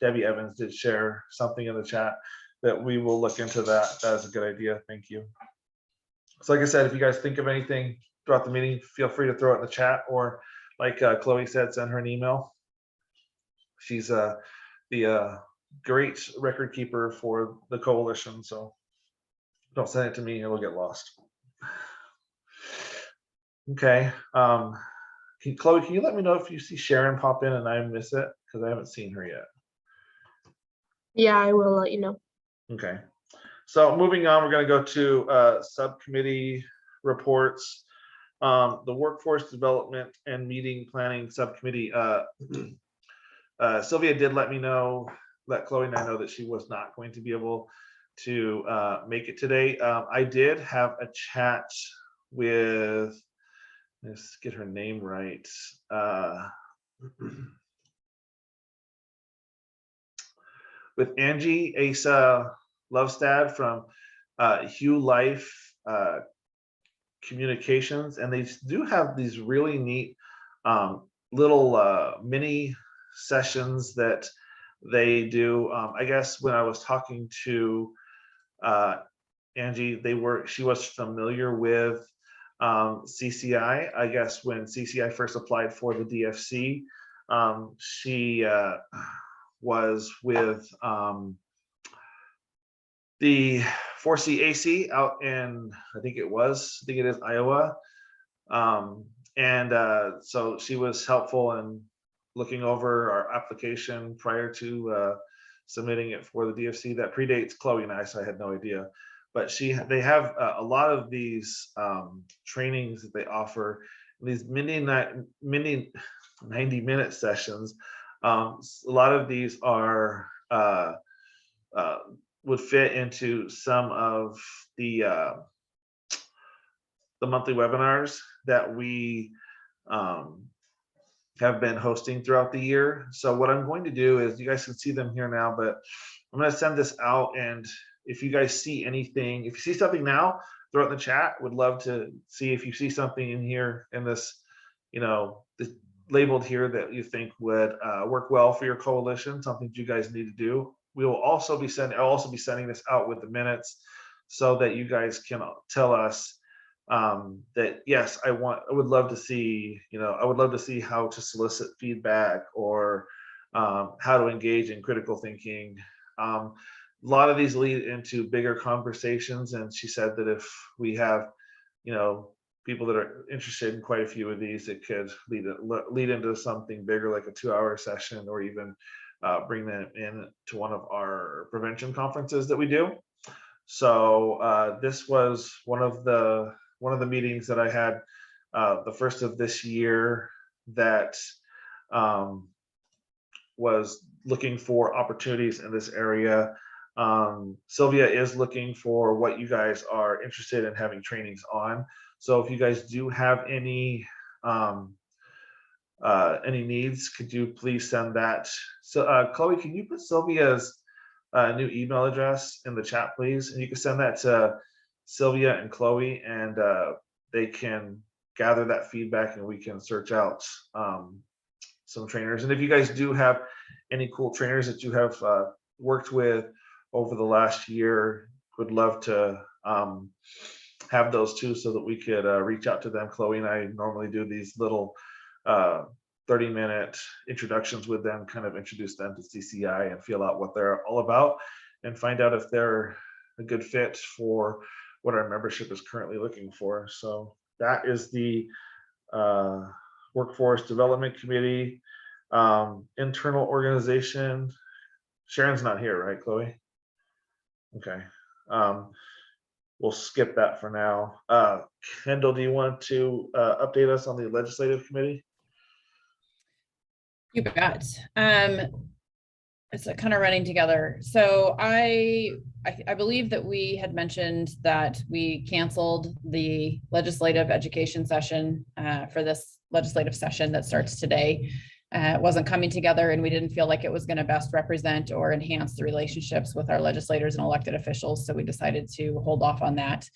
Debbie Evans did share something in the chat that we will look into that. That is a good idea. Thank you. So like I said, if you guys think of anything throughout the meeting, feel free to throw it in the chat, or like Chloe said, send her an email. She's the great record keeper for the coalition, so don't send it to me, it'll get lost. Okay. Chloe, can you let me know if you see Sharon pop in and I miss it, because I haven't seen her yet? Yeah, I will let you know. Okay. So moving on, we're going to go to subcommittee reports. The Workforce Development and Meeting Planning Subcommittee. Sylvia did let Chloe and I know that she was not going to be able to make it today. I did have a chat with, let's get her name right. With Angie Asa Lovestad from Hugh Life Communications, and they do have these really neat little mini sessions that they do. I guess when I was talking to Angie, she was familiar with CCI. I guess when CCI first applied for the DFC, she was with the 4CAC out in, I think it is Iowa. So she was helpful in looking over our application prior to submitting it for the DFC. That predates Chloe and I, so I had no idea. But they have a lot of these trainings that they offer, these mini 90-minute sessions. A lot of these are would fit into some of the monthly webinars that we have been hosting throughout the year. So what I'm going to do is, you guys can see them here now, but I'm going to send this out, and if you guys see anything, if you see something now, throw it in the chat. Would love to see if you see something in here in this, this labeled here that you think would work well for your coalition, something that you guys need to do. I'll also be sending this out with the minutes, so that you guys can tell us that yes, I would love to see, I would love to see how to solicit feedback, or how to engage in critical thinking. A lot of these lead into bigger conversations, and she said that if we have, people that are interested in quite a few of these, it could lead into something bigger, like a 2-hour session, or even bring them in to one of our prevention conferences that we do. So this was one of the meetings that I had, the first of this year, that was looking for opportunities in this area. Sylvia is looking for what you guys are interested in having trainings on. So if you guys do have any needs, could you please send that? So Chloe, can you put Sylvia's new email address in the chat, please? And you can send that to Sylvia and Chloe, and they can gather that feedback and we can search out some trainers. And if you guys do have any cool trainers that you have worked with over the last year, would love to have those too, so that we could reach out to them. Chloe and I normally do these little 30-minute introductions with them, kind of introduce them to CCI and feel out what they're all about and find out if they're a good fit for what our membership is currently looking for. So that is the Workforce Development Committee. Internal organization. Sharon's not here, right, Chloe? Okay. We'll skip that for now. Kendall, do you want to update us on the legislative committee? You bet. It's kind of running together. So I believe that we had mentioned that we canceled the legislative education session for this legislative session that starts today. It wasn't coming together, and we didn't feel like it was going to best represent or enhance the relationships with our legislators and elected officials. So we decided to hold off on that.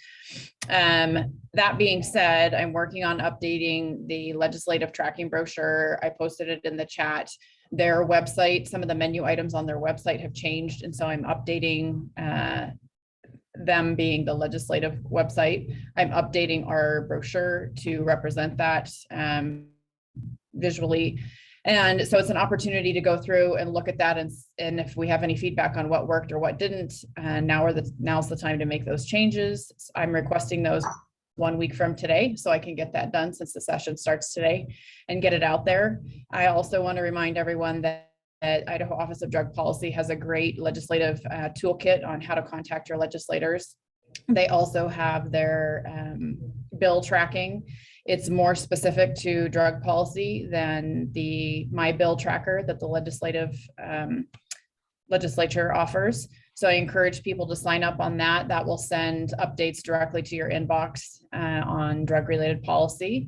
That being said, I'm working on updating the legislative tracking brochure. I posted it in the chat. Their website, some of the menu items on their website have changed. And so I'm updating them being the legislative website. I'm updating our brochure to represent that visually. And so it's an opportunity to go through and look at that, and if we have any feedback on what worked or what didn't, now's the time to make those changes. I'm requesting those 1 week from today, so I can get that done since the session starts today and get it out there. I also want to remind everyone that Idaho Office of Drug Policy has a great legislative toolkit on how to contact your legislators. They also have their bill tracking. It's more specific to drug policy than the My Bill tracker that the legislature offers. So I encourage people to sign up on that. That will send updates directly to your inbox on drug-related policy.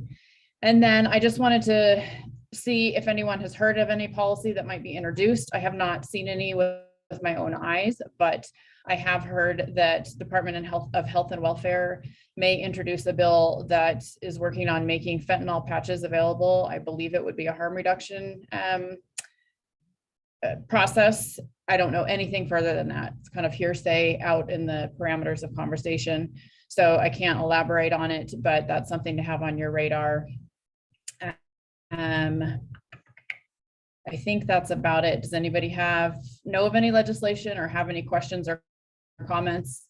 And then I just wanted to see if anyone has heard of any policy that might be introduced. I have not seen any with my own eyes, but I have heard that Department of Health and Welfare may introduce a bill that is working on making fentanyl patches available. I believe it would be a harm reduction process. I don't know anything further than that. It's kind of hearsay out in the parameters of conversation. So I can't elaborate on it, but that's something to have on your radar. I think that's about it. Does anybody know of any legislation or have any questions or comments?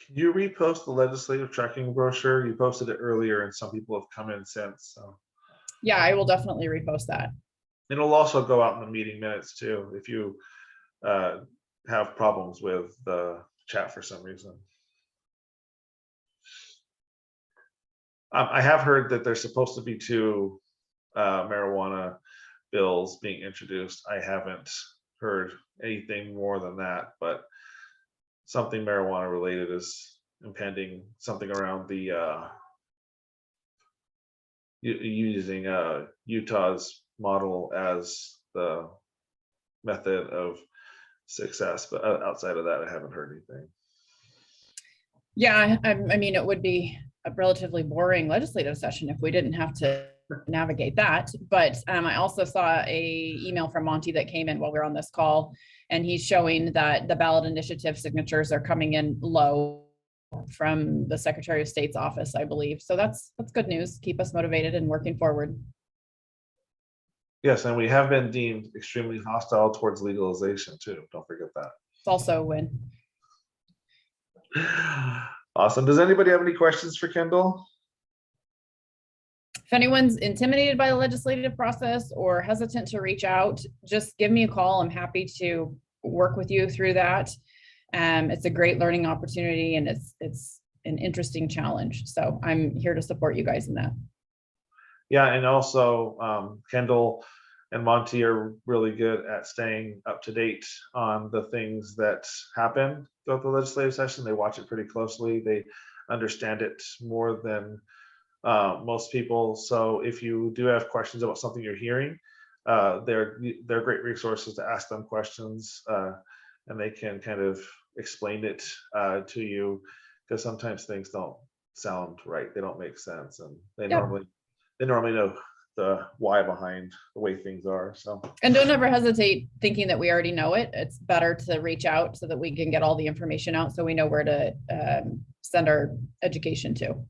Can you repost the legislative tracking brochure? You posted it earlier and some people have come in since. So. Yeah, I will definitely repost that. It'll also go out in the meeting minutes too, if you have problems with the chat for some reason. I have heard that there's supposed to be 2 marijuana bills being introduced. I haven't heard anything more than that, but something marijuana related is impending, something around the using Utah's model as the method of success, but outside of that, I haven't heard anything. Yeah, I mean, it would be a relatively boring legislative session if we didn't have to navigate that. But I also saw an email from Monty that came in while we were on this call, and he's showing that the ballot initiative signatures are coming in low from the Secretary of State's office, I believe. So that's good news. Keep us motivated and working forward. Yes, and we have been deemed extremely hostile towards legalization too. Don't forget that. It's also a win. Awesome. Does anybody have any questions for Kendall? If anyone's intimidated by the legislative process or hesitant to reach out, just give me a call. I'm happy to work with you through that. It's a great learning opportunity and it's an interesting challenge. So I'm here to support you guys in that. Yeah, and also Kendall and Monty are really good at staying up to date on the things that happen throughout the legislative session. They watch it pretty closely. They understand it more than most people. So if you do have questions about something you're hearing, they're great resources to ask them questions, and they can kind of explain it to you, because sometimes things don't sound right. They don't make sense, and they Yep. normally know the why behind the way things are. So, And don't ever hesitate thinking that we already know it. It's better to reach out so that we can get all the information out so we know where to send our education to.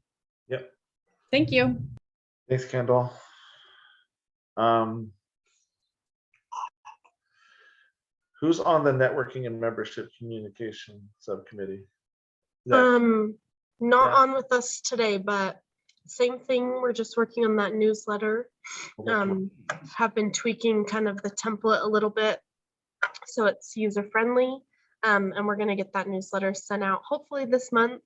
yep. Thank you. Thanks, Kendall. Who's on the networking and membership communication subcommittee? Is that- Not on with us today, but same thing. We're just working on that newsletter. Have been tweaking kind of the template a little bit so it's user friendly. And we're going to get that newsletter sent out hopefully this month.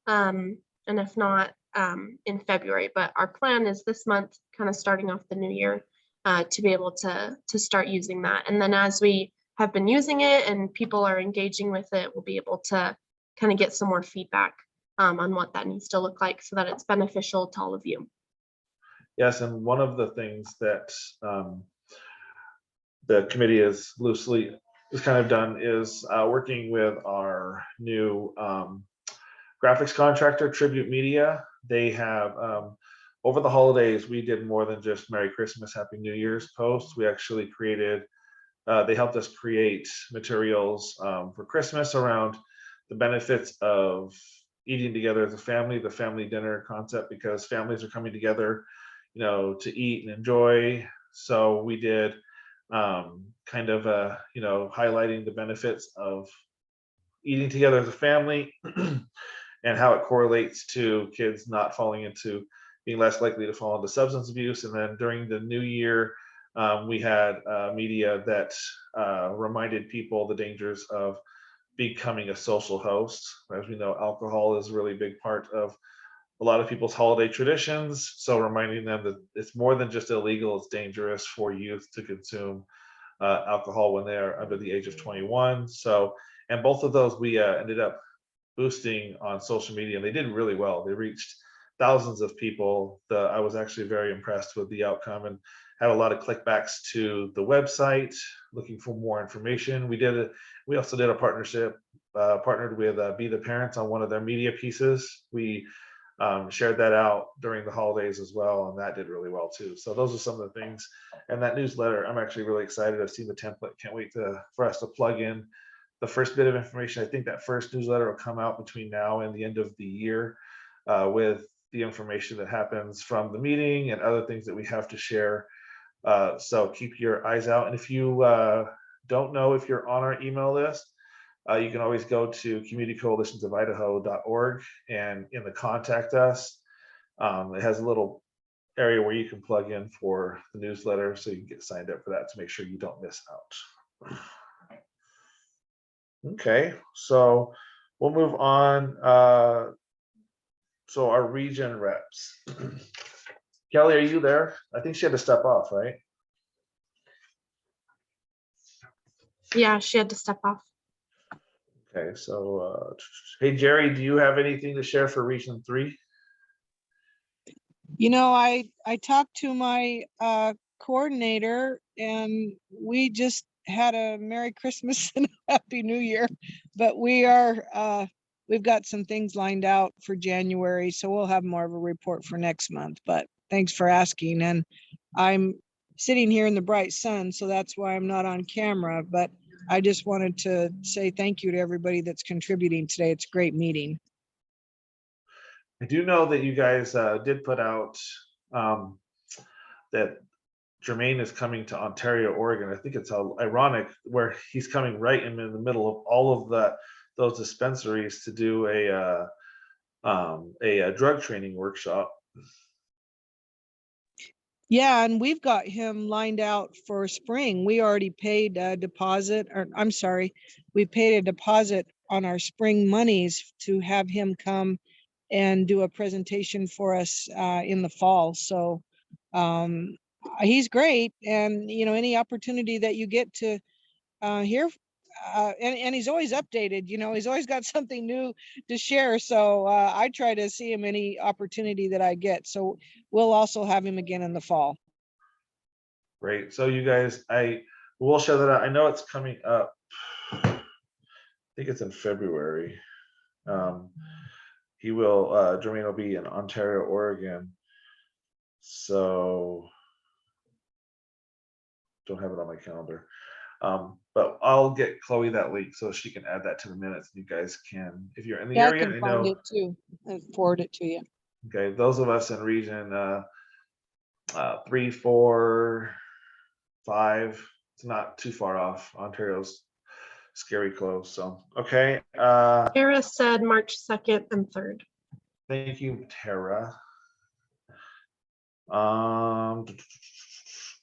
And if not, in February. But our plan is this month, kind of starting off the new year, to be able to start using that. And then as we have been using it and people are engaging with it, we'll be able to kind of get some more feedback on what that needs to look like so that it's beneficial to all of you. Yes, and one of the things that the committee is kind of done is working with our new graphics contractor, Tribute Media. They have, over the holidays, we did more than just Merry Christmas, Happy New Year's posts. We actually created, they helped us create materials for Christmas around the benefits of eating together as a family, the family dinner concept, because families are coming together, to eat and enjoy. So we did kind of highlighting the benefits of eating together as a family and how it correlates to kids not falling into being less likely to fall into substance abuse. And then during the new year, we had media that reminded people the dangers of becoming a social host. As we know, alcohol is a really big part of a lot of people's holiday traditions. So reminding them that it's more than just illegal, it's dangerous for youth to consume alcohol when they're under the age of 21. So, and both of those we ended up boosting on social media, and they did really well. They reached thousands of people. I was actually very impressed with the outcome and had a lot of clickbacks to the website looking for more information. We also did a partnership, partnered with Be the Parents on one of their media pieces. We shared that out during the holidays as well, and that did really well too. So those are some of the things. And that newsletter, I'm actually really excited. I've seen the template. Can't wait for us to plug in the first bit of information. I think that first newsletter will come out between now and the end of the year with the information that happens from the meeting and other things that we have to share. So keep your eyes out. And if you don't know if you're on our email list, you can always go to communitycoalitionsofidaho.org, and in the contact us, it has a little area where you can plug in for the newsletter so you can get signed up for that to make sure you don't miss out. Okay, so we'll move on. So our region reps. Kelly, are you there? I think she had to step off, right? Yeah, she had to step off. Okay, so hey Jerry, do you have anything to share for Region 3? I talked to my coordinator, and we just had a Merry Christmas and a Happy New Year, but we've got some things lined out for January, so we'll have more of a report for next month. But thanks for asking. And I'm sitting here in the bright sun, so that's why I'm not on camera, but I just wanted to say thank you to everybody that's contributing today. It's a great meeting. I do know that you guys did put out that Jermaine is coming to Ontario, Oregon. I think it's ironic where he's coming right in the middle of all of those dispensaries to do a drug training workshop. Yeah, and we've got him lined out for spring. We already paid a deposit, or I'm sorry, we paid a deposit on our spring monies to have him come and do a presentation for us in the fall. So he's great. And, any opportunity that you get to hear, and he's always updated, he's always got something new to share. So I try to see him any opportunity that I get. So we'll also have him again in the fall. Great. So you guys, we'll show that out. I know it's coming up. I think it's in February. Jermaine will be in Ontario, Oregon. So don't have it on my calendar. But I'll get Chloe that link so she can add that to the minutes. You guys can, if you're in the Yeah, I area, can I find know. it too and forward it to you. Okay, those of us in region 3, 4, 5, it's not too far off. Ontario's scary close. So okay. Tara said March 2nd and 3rd. Thank you, Tara.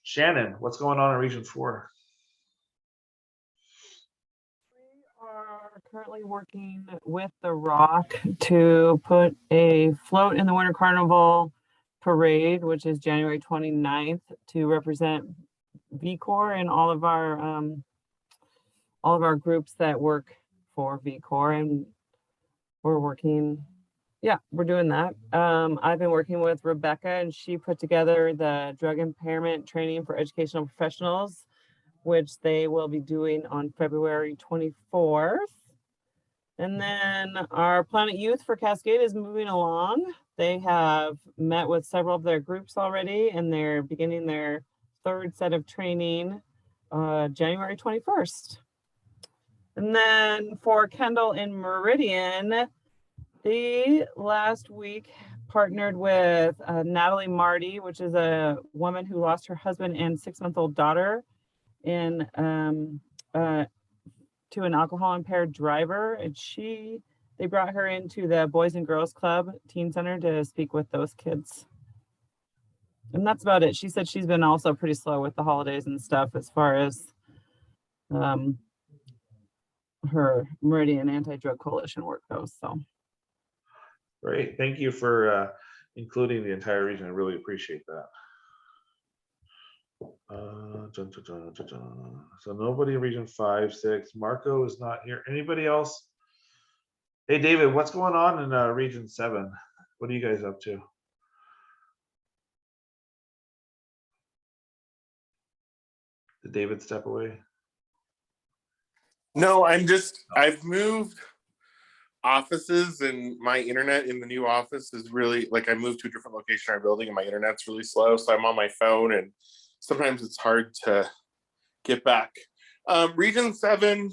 Shannon, what's going on in region 4? Are currently working with the Rock to put a float in the Winter Carnival Parade, which is January 29th, to represent VCOR and all of our groups that work for VCOR, and we're working. Yeah, we're doing that. I've been working with Rebecca, and she put together the drug impairment training for educational professionals, which they will be doing on February 24th. And then our Planet Youth for Cascade is moving along. They have met with several of their groups already, and they're beginning their 3rd set of training January 21st. And then for Kendall in Meridian, they last week partnered with Natalie Marty, which is a woman who lost her husband and 6-month-old daughter in to an alcohol impaired driver, and they brought her into the Boys and Girls Club Teen Center to speak with those kids. And that's about it. She said she's been also pretty slow with the holidays and stuff as far as her Meridian Anti-Drug Coalition work goes. So Great, thank you for including the entire region. I really appreciate that. So nobody in region 5, 6. Marco is not here. Anybody else? Hey David, what's going on in region 7? What are you guys up to? Did David step away? No, I've moved offices, and my internet in the new office is really, like, I moved to a different location in our building and my internet's really slow. So I'm on my phone and sometimes it's hard to get back. Region 7,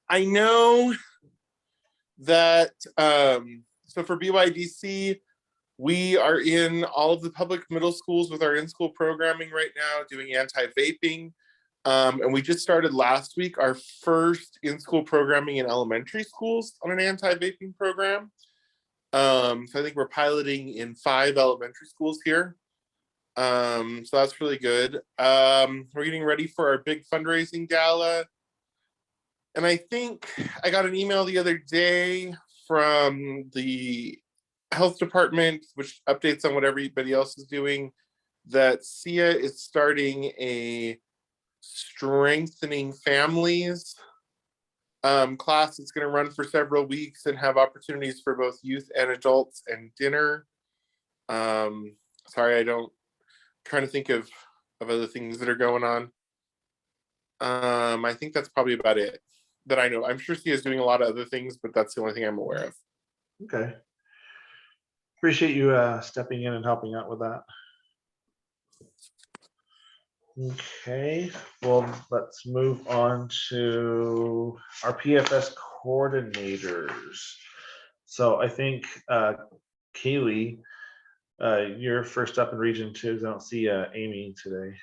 I know that, so for BYDC, we are in all of the public middle schools with our in-school programming right now, doing anti-vaping. And we just started last week our first in-school programming in elementary schools on an anti-vaping program. So I think we're piloting in 5 elementary schools here. So that's really good. We're getting ready for our big fundraising gala. And I think I got an email the other day from the health department, which updates on what everybody else is doing, that SIA is starting a strengthening families class. It's going to run for several weeks and have opportunities for both youth and adults and dinner. Sorry, trying to think of other things that are going on. I think that's probably about it that I know. I'm sure SIA is doing a lot of other things, but that's the only thing I'm aware of. Okay. Appreciate you stepping in and helping out with that. Okay, well, let's move on to our PFS coordinators. So I think Kaylee, you're first up in region 2. I don't see Amy today.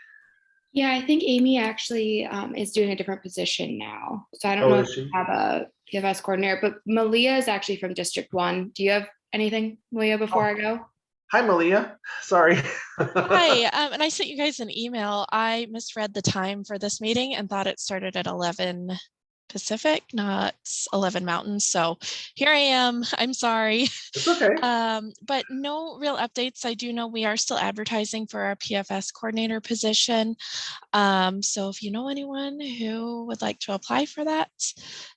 Yeah, I think Amy actually is doing a different position now. So I don't Oh, know is if she? you have a PFS coordinator, but Malia is actually from District 1. Do you have anything, Malia, before I go? Hi, Malia. Sorry. Hi, and I sent you guys an email. I misread the time for this meeting and thought it started at 11 Pacific, not 11 Mountain. So here I am. I'm sorry. It's okay. But no real updates. I do know we are still advertising for our PFS coordinator position. So if you know anyone who would like to apply for that,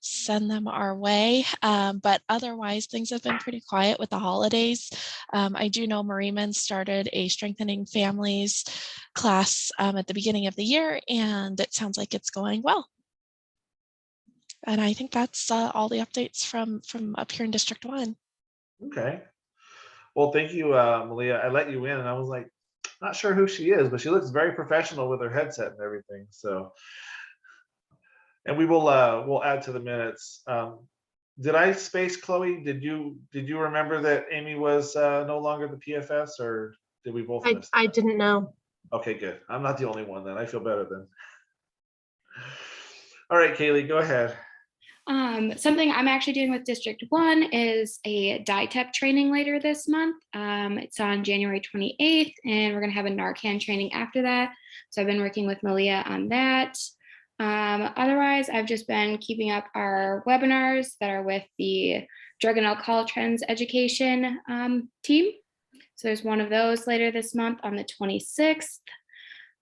send them our way. But otherwise, things have been pretty quiet with the holidays. I do know Mariman started a Strengthening Families class at the beginning of the year, and it sounds like it's going well. And I think that's all the updates from up here in District 1. Okay. Well, thank you, Malia. I let you in and I was like, not sure who she is, but she looks very professional with her headset and everything. So, and we'll add to the minutes. Did I space Chloe? Did you remember that Amy was no longer the PFS, or did we both miss? I didn't know. Okay, good. I'm not the only one then. I feel better then. All right, Kaylee, go ahead. Something I'm actually doing with District 1 is a DITEP training later this month. It's on January 28th, and we're going to have a Narcan training after that. So I've been working with Malia on that. Otherwise, I've just been keeping up our webinars that are with the Drug and Alcohol Trends Education team. So there's one of those later this month on the 26th.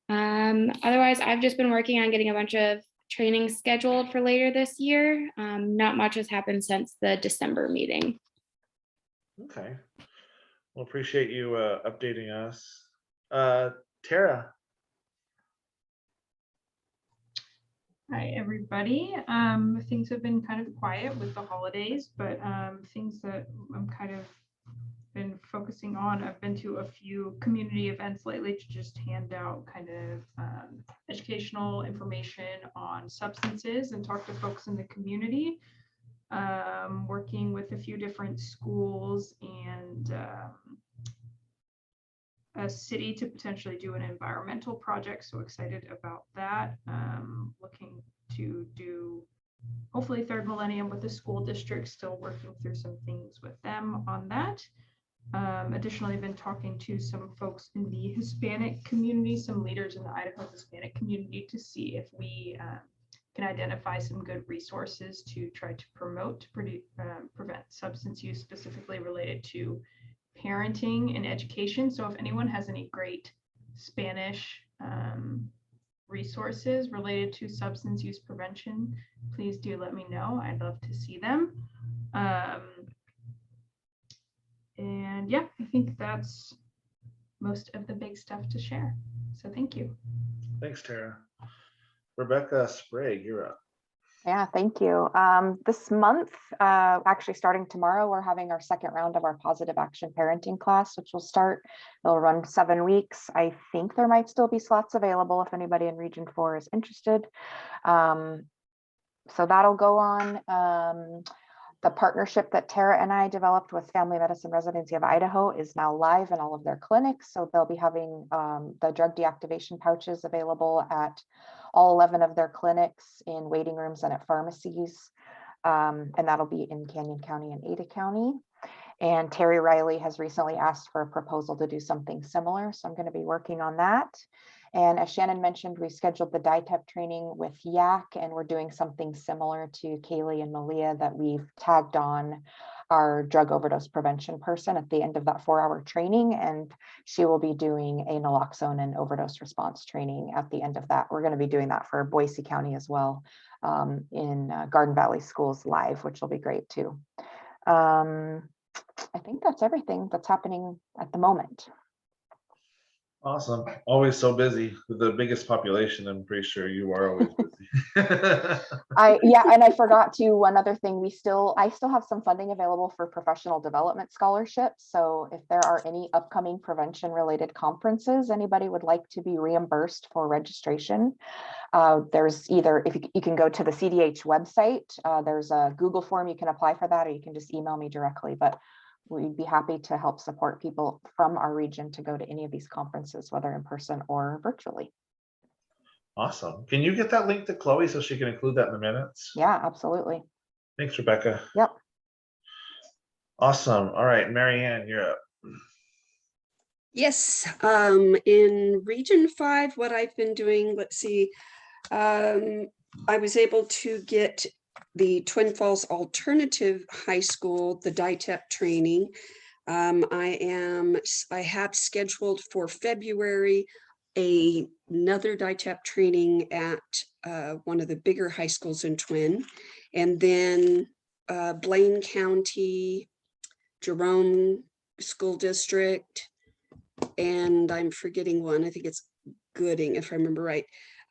Otherwise, I've just been working on getting a bunch of training scheduled for later this year. Not much has happened since the December meeting. Okay. Well, appreciate you updating us. Tara. Hi, everybody. Things have been kind of quiet with the holidays, but things that I'm kind of been focusing on. I've been to a few community events lately to just hand out kind of educational information on substances and talk to folks in the community. Working with a few different schools and a city to potentially do an environmental project. So excited about that. Looking to do hopefully third millennium with the school district, still working through some things with them on that. Additionally, been talking to some folks in the Hispanic community, some leaders in the Idaho Hispanic community, to see if we can identify some good resources to try to promote, prevent substance use, specifically related to parenting and education. So if anyone has any great Spanish resources related to substance use prevention, please do let me know. I'd love to see them. And yeah, I think that's most of the big stuff to share. So thank you. Thanks, Tara. Rebecca Sprague, you're up. Yeah, thank you. This month, actually starting tomorrow, we're having our second round of our positive action parenting class, which will start. It'll run 7 weeks. I think there might still be slots available if anybody in Region 4 is interested. So that'll go on. The partnership that Tara and I developed with Family Medicine Residency of Idaho is now live in all of their clinics. So they'll be having the drug deactivation pouches available at all 11 of their clinics, in waiting rooms and at pharmacies. And that'll be in Canyon County and Ada County. And Terry Riley has recently asked for a proposal to do something similar. So I'm going to be working on that. And as Shannon mentioned, we scheduled the DITEP training with YAC, and we're doing something similar to Kaylee and Malia that we've tagged on our drug overdose prevention person at the end of that 4-hour training. And she will be doing a naloxone and overdose response training at the end of that. We're going to be doing that for Boise County as well, in Garden Valley Schools live, which will be great too. I think that's everything that's happening at the moment. Awesome. Always so busy with the biggest population. I'm pretty sure you are always busy. Yeah, and I forgot to, one other thing, I still have some funding available for professional development scholarships. So if there are any upcoming prevention related conferences anybody would like to be reimbursed for registration, there's either, if you can go to the CDH website, there's a Google form you can apply for that, or you can just email me directly. But we'd be happy to help support people from our region to go to any of these conferences, whether in person or virtually. Awesome. Can you get that link to Chloe so she can include that in the minutes? Yeah, absolutely. Thanks, Rebecca. Yep. Awesome. All right, Marianne, you're up. Yes, in Region 5, what I've been doing, let's see, I was able to get the Twin Falls Alternative High School, the DITEP training. I have scheduled for February another DITEP training at one of the bigger high schools in Twin, and then Blaine County, Jerome School District, and I'm forgetting one, I think it's Gooding, if I remember right,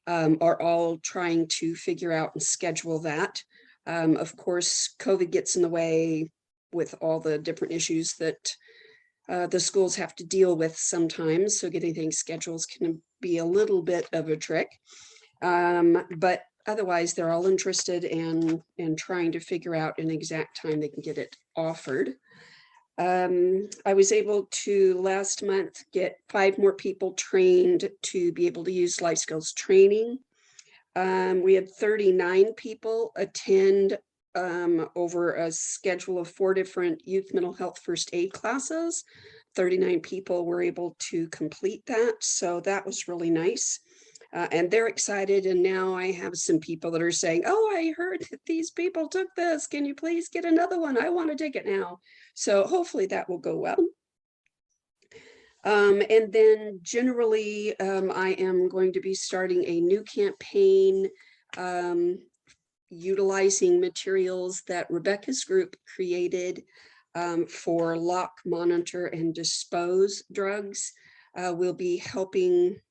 are all trying to figure out and schedule that. Of course, COVID gets in the way with all the different issues that the schools have to deal with sometimes. So getting things scheduled can be a little bit of a trick. But otherwise, they're all interested in trying to figure out an exact time they can get it offered. I was able to last month get 5 more people trained to be able to use life skills training. We had 39 people attend over a schedule of 4 different youth mental health first aid classes. 39 people were able to complete that. So that was really nice. And they're excited. And now I have some people that are saying, oh, I heard that these people took this. Can you please get another one? I want to take it now. So hopefully that will go well. And then generally, I am going to be starting a new campaign utilizing materials that Rebecca's group created for lock, monitor, and dispose drugs. We'll be helping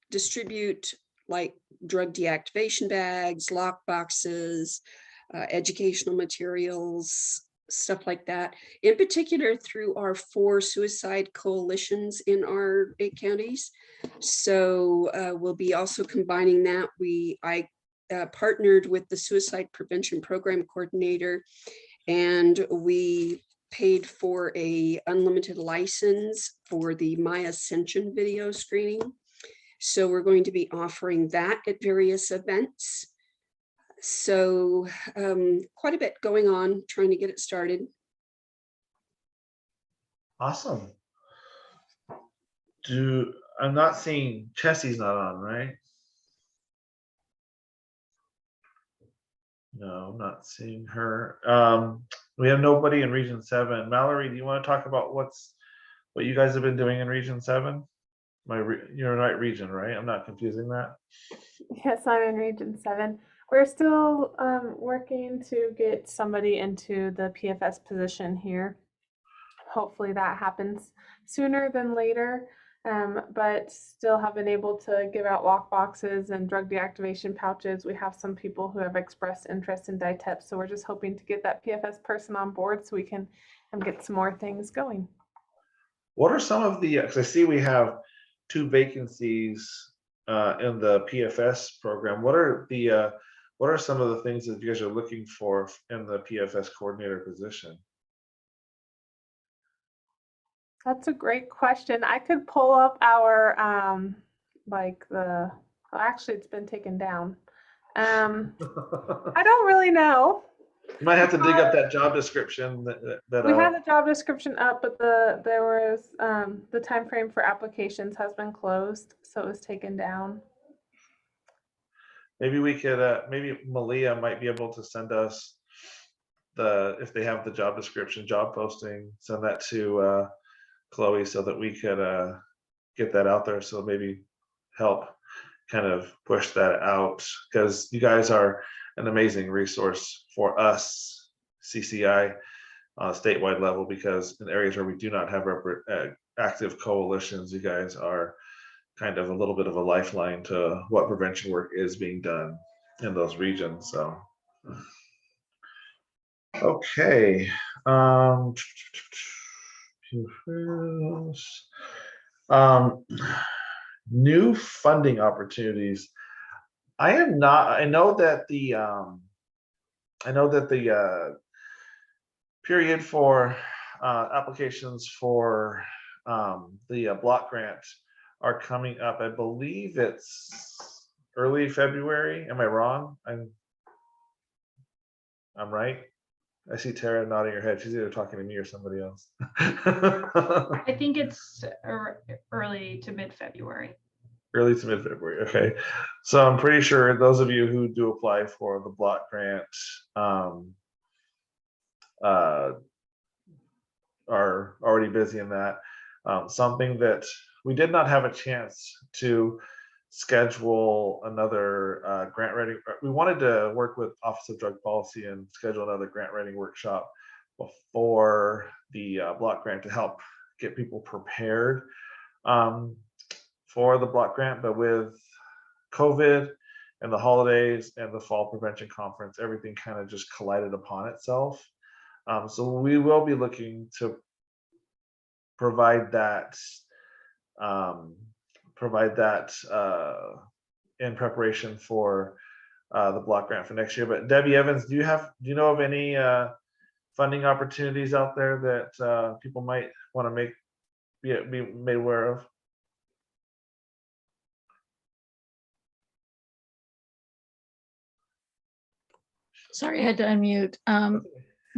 distribute like drug deactivation bags, lock boxes, educational materials, stuff like that, in particular through our 4 suicide coalitions in our 8 counties. So we'll be also combining that. I partnered with the Suicide Prevention Program Coordinator, and we paid for a unlimited license for the My Ascension video screening. So we're going to be offering that at various events. So quite a bit going on, trying to get it started. Awesome. I'm not seeing Chessie's not on, right? No, I'm not seeing her. We have nobody in Region 7. Mallory, do you want to talk about what you guys have been doing in Region 7? You're in right region, right? I'm not confusing that. Yes, I'm in Region 7. We're still working to get somebody into the PFS position here. Hopefully that happens sooner than later, but still have been able to give out lock boxes and drug deactivation pouches. We have some people who have expressed interest in DITEP, so we're just hoping to get that PFS person on board so we can get some more things going. What are some of the, because I see we have 2 vacancies in the PFS program. What are some of the things that you guys are looking for in the PFS coordinator position? That's a great question. I could pull up our actually it's been taken down. I don't really know. You might have to dig up that job description that we had the job description up, but the time frame for applications has been closed, so it was taken down. Maybe we could maybe Malia might be able to send us if they have the job description, job posting, send that to Chloe so that we could get that out there. So maybe help kind of push that out, because you guys are an amazing resource for us, CCI, on a statewide level, because in areas where we do not have active coalitions, you guys are kind of a little bit of a lifeline to what prevention work is being done in those regions. So, okay. New funding opportunities. I know that the period for applications for the block grant are coming up. I believe it's early February. Am I wrong? I'm right. I see Tara nodding her head. She's either talking to me or somebody else. I think it's early to mid-February. Early to mid-February. Okay. So I'm pretty sure those of you who do apply for the block grant are already busy in that. Something that we did not have a chance to schedule another grant writing. We wanted to work with Office of Drug Policy and schedule another grant writing workshop before the block grant to help get people prepared for the block grant. But with COVID and the holidays and the fall prevention conference, everything kind of just collided upon itself. So we will be looking to provide that in preparation for the block grant for next year. But Debbie Evans, do you know of any funding opportunities out there that people might want to be made aware of? Sorry, I had to unmute.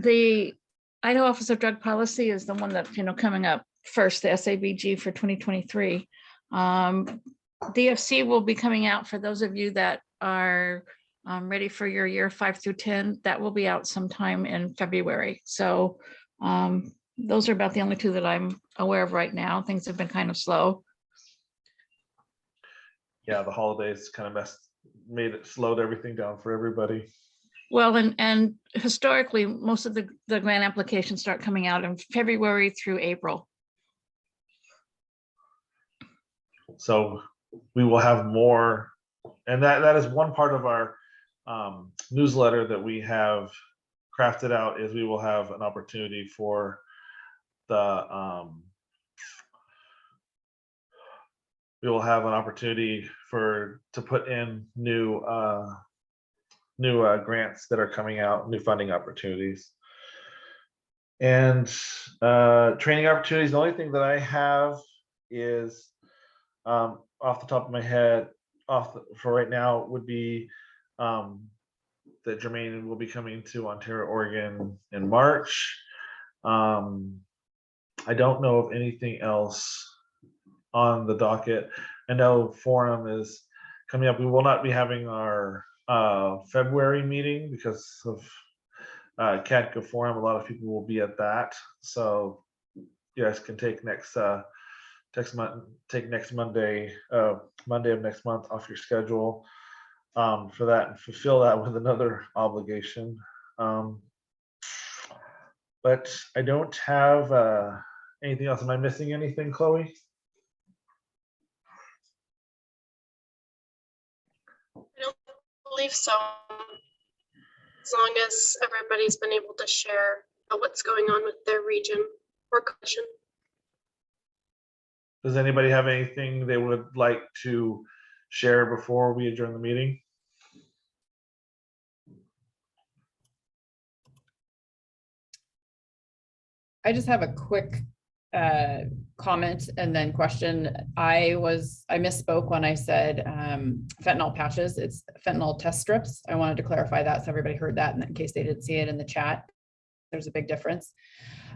The Idaho Office of Drug Policy is the one that's, coming up first, the SABG for 2023. DFC will be coming out for those of you that are ready for your year 5 through 10. That will be out sometime in February. So those are about the only two that I'm aware of right now. Things have been kind of slow. Yeah, the holidays kind of slowed everything down for everybody. Well, and historically, most of the grant applications start coming out in February through April. So we will have more, and that is one part of our newsletter that we have crafted out, is we will have an opportunity for to put in new grants that are coming out, new funding opportunities. And training opportunities, the only thing that I have is off the top of my head, for right now, would be that Jermaine will be coming to Ontario, Oregon in March. I don't know of anything else on the docket. I know Forum is coming up. We will not be having our February meeting because of CADCA Forum. A lot of people will be at that, so you guys can take next Monday, Monday of next month off your schedule for that, and fulfill that with another obligation. But I don't have anything else. Am I missing anything, Chloe? I don't believe so. As long as everybody's been able to share what's going on with their region or commission. Does anybody have anything they would like to share before we adjourn the meeting? I just have a quick comment and then question. I misspoke when I said fentanyl patches. It's fentanyl test strips. I wanted to clarify that so everybody heard that, and in case they didn't see it in the chat, there's a big difference.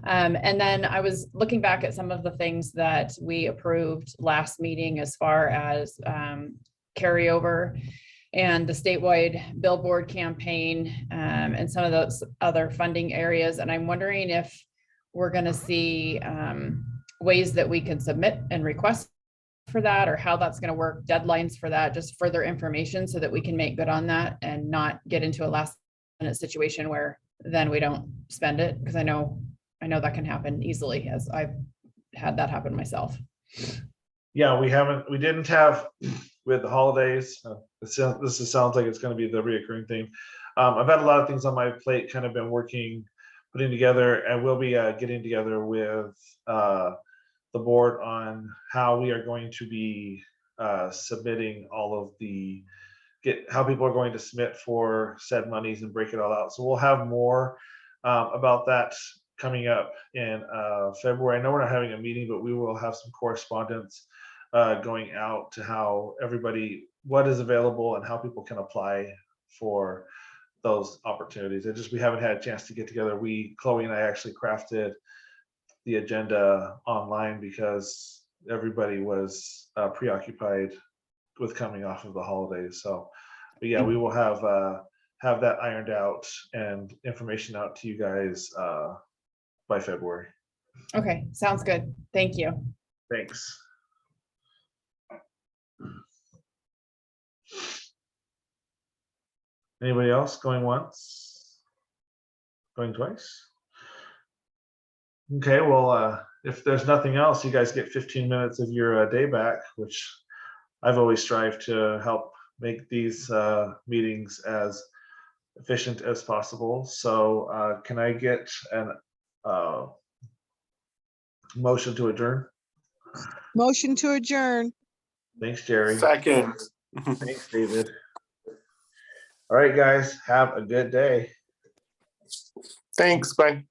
And then I was looking back at some of the things that we approved last meeting as far as carryover and the statewide billboard campaign and some of those other funding areas. And I'm wondering if we're going to see ways that we can submit and request for that, or how that's going to work, deadlines for that, just further information so that we can make good on that and not get into a last minute situation where then we don't spend it, because I know that can happen easily, as I've had that happen myself. Yeah, we didn't have with the holidays. This sounds like it's going to be the reoccurring thing. I've had a lot of things on my plate, kind of been putting together, and we'll be getting together with the board on how we are going to be submitting all of how people are going to submit for said monies and break it all out. So we'll have more about that coming up in February. I know we're not having a meeting, but we will have some correspondence going out to how what is available and how people can apply for those opportunities. We haven't had a chance to get together. Chloe and I actually crafted the agenda online because everybody was preoccupied with coming off of the holidays. So, but yeah, we will have that ironed out and information out to you guys by February. Okay, sounds good. Thank you. Thanks. Anybody else going once? Going twice? Okay, well, if there's nothing else, you guys get 15 minutes of your day back, which I've always strived to help make these meetings as efficient as possible. So can I get an motion to adjourn? Motion to adjourn. Thanks, Jerry. Second. Thanks, David. All right, guys, have a good day. Thanks, bye.